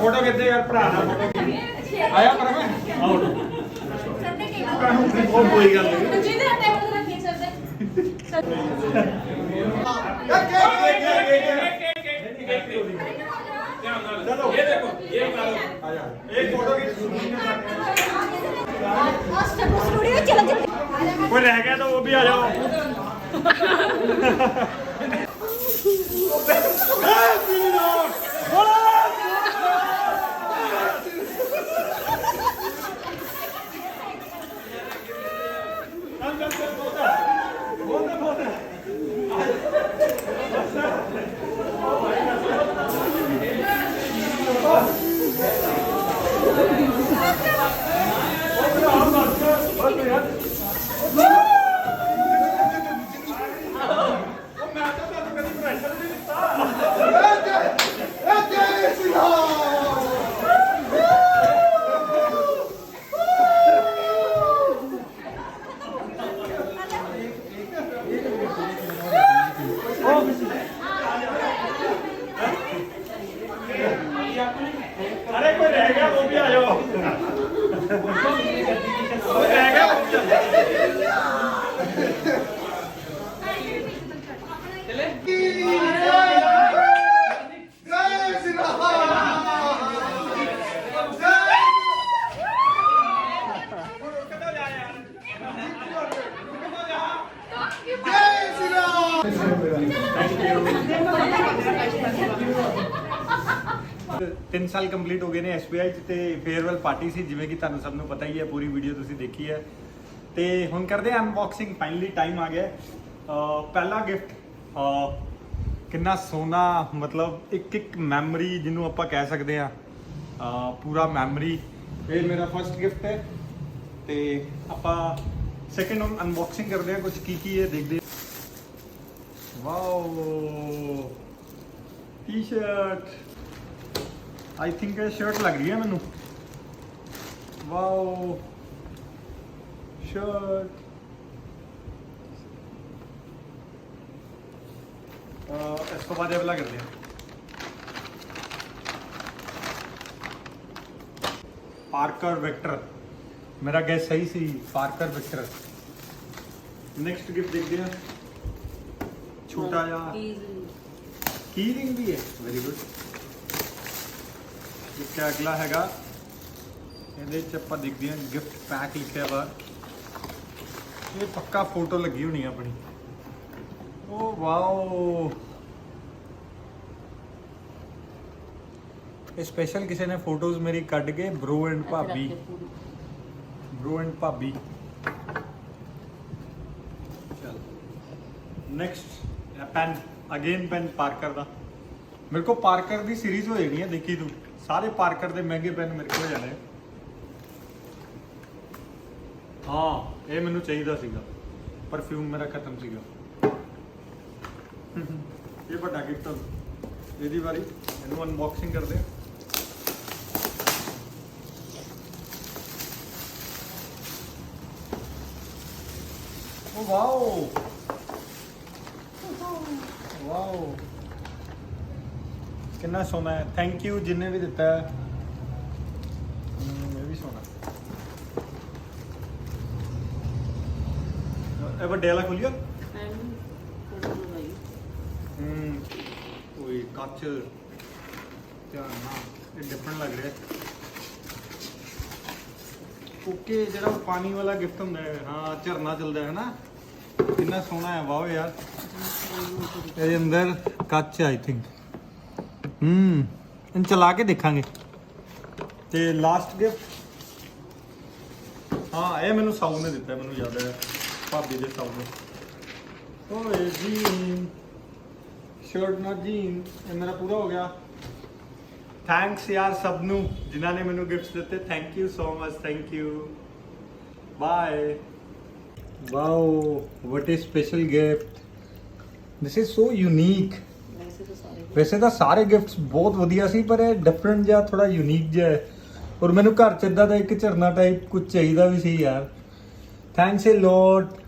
फोटो कितने यार भरा ना फोटो आया पर मैं ओ कोई गल नहीं जिधर टेबल रखी सर चलो ये देखो ये आया एक फोटो की स्टूडियो चलो कोई रह गया तो वो भी आ जाओ। अरे कोई रह गया वो भी आ जाओ। रह गया वो भी आ तीन साल कंप्लीट हो गए ने एसबीआई ਤੇ ਫੇਅਰਵੈਲ ਪਾਰਟੀ ਸੀ ਜਿਵੇਂ ਕਿ ਤੁਹਾਨੂੰ ਸਭ ਨੂੰ ਪਤਾ ਹੀ ਹੈ, ਪੂਰੀ ਵੀਡੀਓ ਤੁਸੀਂ ਦੇਖੀ ਹੈ। ਤੇ ਹੁਣ ਕਰਦੇ ਆ ਅਨਬਾਕਸਿੰਗ। ਫਾਈਨਲੀ ਟਾਈਮ ਆ ਗਿਆ। ਪਹਿਲਾ ਗਿਫਟ ਕਿੰਨਾ ਸੋਹਣਾ, ਮਤਲਬ ਇੱਕ ਮੈਮਰੀ ਜਿਹਨੂੰ ਆਪਾਂ ਕਹਿ ਸਕਦੇ ਆ, ਪੂਰਾ ਮੈਮਰੀ। ਇਹ ਮੇਰਾ ਫਰਸਟ ਗਿਫਟ ਹੈ ਤੇ ਆਪਾਂ ਸੈਕੰਡ ਹੁਣ ਅਨਬਾਕਸਿੰਗ ਕਰਦੇ ਆ, ਕੁਝ ਕੀ ਹੈ ਦੇਖਦੇ। Wow t-shirt, I think shirt लग रही है मैनू। वाओ शर्ट, इस तो बाद ये वाला करते हैं। पार्कर विक्टर, मेरा गैस सही सी, पार्कर विक्टर। नेक्स्ट गिफ्ट देखते हैं, छोटा जा की रिंग भी है, वेरी गुड। इसका अगला हैगा ਇਹਦੇ ਚ ਆਪਾਂ ਦੇਖਦੇ ਹਾਂ ਗਿਫਟ ਪੈਕ ਲਿਖਿਆ ਵਾ, ਇਹ ਪੱਕਾ ਫੋਟੋ ਲੱਗੀ ਹੋਣੀ ਆ ਆਪਣੀ। ਓ ਵਾਓ, ਇਹ ਸਪੈਸ਼ਲ ਕਿਸੇ ਨੇ ਫੋਟੋਜ਼ ਮੇਰੀ ਕੱਢ ਕੇ ਬ੍ਰੋ ਐਂਡ ਭਾਬੀ, ਬ੍ਰੋ ਐਂਡ ਭਾਬੀ। ਚਲ next pen, again pen Parker ਦਾ। ਮੇਰੇ ਕੋਲ ਪਾਰਕਰ ਦੀ ਸੀਰੀਜ਼ ਹੋ ਜਾਣੀ ਹੈ, ਦੇਖੀ ਤੂੰ, ਸਾਰੇ ਪਾਰਕਰ ਦੇ ਮਹਿੰਗੇ ਪੈਨ ਮੇਰੇ ਕੋਲ ਹੋ ਜਾਣੇ। ਹਾਂ ਇਹ ਮੈਨੂੰ ਚਾਹੀਦਾ ਸੀਗਾ, ਪਰਫਿਊਮ ਮੇਰਾ ਖਤਮ ਸੀਗਾ। ਇਹ ਵੱਡਾ ਗਿਫਟ ਆ, ਇਹਦੀ ਵਾਰੀ, ਇਹਨੂੰ ਅਨਬਾਕਸਿੰਗ ਕਰਦੇ ਹਾਂ। ਓ ਵਾਓ ਵਾਓ, ਕਿੰਨਾ ਸੋਹਣਾ ਹੈ। ਥੈਂਕ ਯੂ ਜਿੰਨੇ ਵੀ ਦਿੱਤਾ ਹੈ। ਇਹ ਵੀ ਸੋਹਣਾ। ਇਹ ਵੱਡੇ ਵਾਲਾ ਖੋਲਿਓ। ਕੋਈ ਕੱਚ ਧਿਆਨ ਨਾਲ, ਇਹ ਡਿਫਰੈਂਟ ਲੱਗ ਰਿਹਾ। ਓਕੇ, ਜਿਹੜਾ ਪਾਣੀ ਵਾਲਾ ਗਿਫਟ ਹੁੰਦਾ ਹੈ, ਹਾਂ ਝਰਨਾ ਚੱਲਦਾ ਹੈ ਨਾ, ਕਿੰਨਾ ਸੋਹਣਾ ਹੈ। ਵਾਓ ਯਾਰ, ਇਹਦੇ ਅੰਦਰ ਕੱਚ ਆਈ ਥਿੰਕ। ਇਹਨੂੰ ਚਲਾ ਕੇ ਦੇਖਾਂਗੇ। ਤੇ ਲਾਸਟ ਗਿਫਟ, ਹਾਂ ਇਹ ਮੈਨੂੰ ਸਾਊ ਨੇ ਦਿੱਤਾ, ਮੈਨੂੰ ਯਾਦ ਹੈ, ਭਾਬੀ ਦੇ ਸਾਊ ਨੇ। ਓਏ ਜੀਨ, ਸ਼ਰਟ ਨਾ ਜੀਨ, ਇਹ ਮੇਰਾ ਪੂਰਾ ਹੋ ਗਿਆ। ਥੈਂਕਸ ਯਾਰ ਸਭ ਨੂੰ ਜਿਨ੍ਹਾਂ ਨੇ ਮੈਨੂੰ ਗਿਫਟਸ ਦਿੱਤੇ, thank you so much, thank you, bye. Wow, what is special gift, this is so unique. ਵੈਸੇ ਤਾਂ ਸਾਰੇ ਗਿਫਟਸ ਬਹੁਤ ਵਧੀਆ ਸੀ, ਪਰ ਇਹ ਡਿਫਰੈਂਟ ਜਿਹਾ, ਥੋੜਾ ਯੂਨੀਕ ਜਿਹਾ ਹੈ। ਔਰ ਮੈਨੂੰ ਘਰ 'ਚ ਇੱਦਾਂ ਦਾ ਇੱਕ ਝਰਨਾ ਟਾਈਪ ਕੁਝ ਚਾਹੀਦਾ ਵੀ ਸੀ ਯਾਰ। ਥੈਂਕਸ ਏ ਲੋਟ।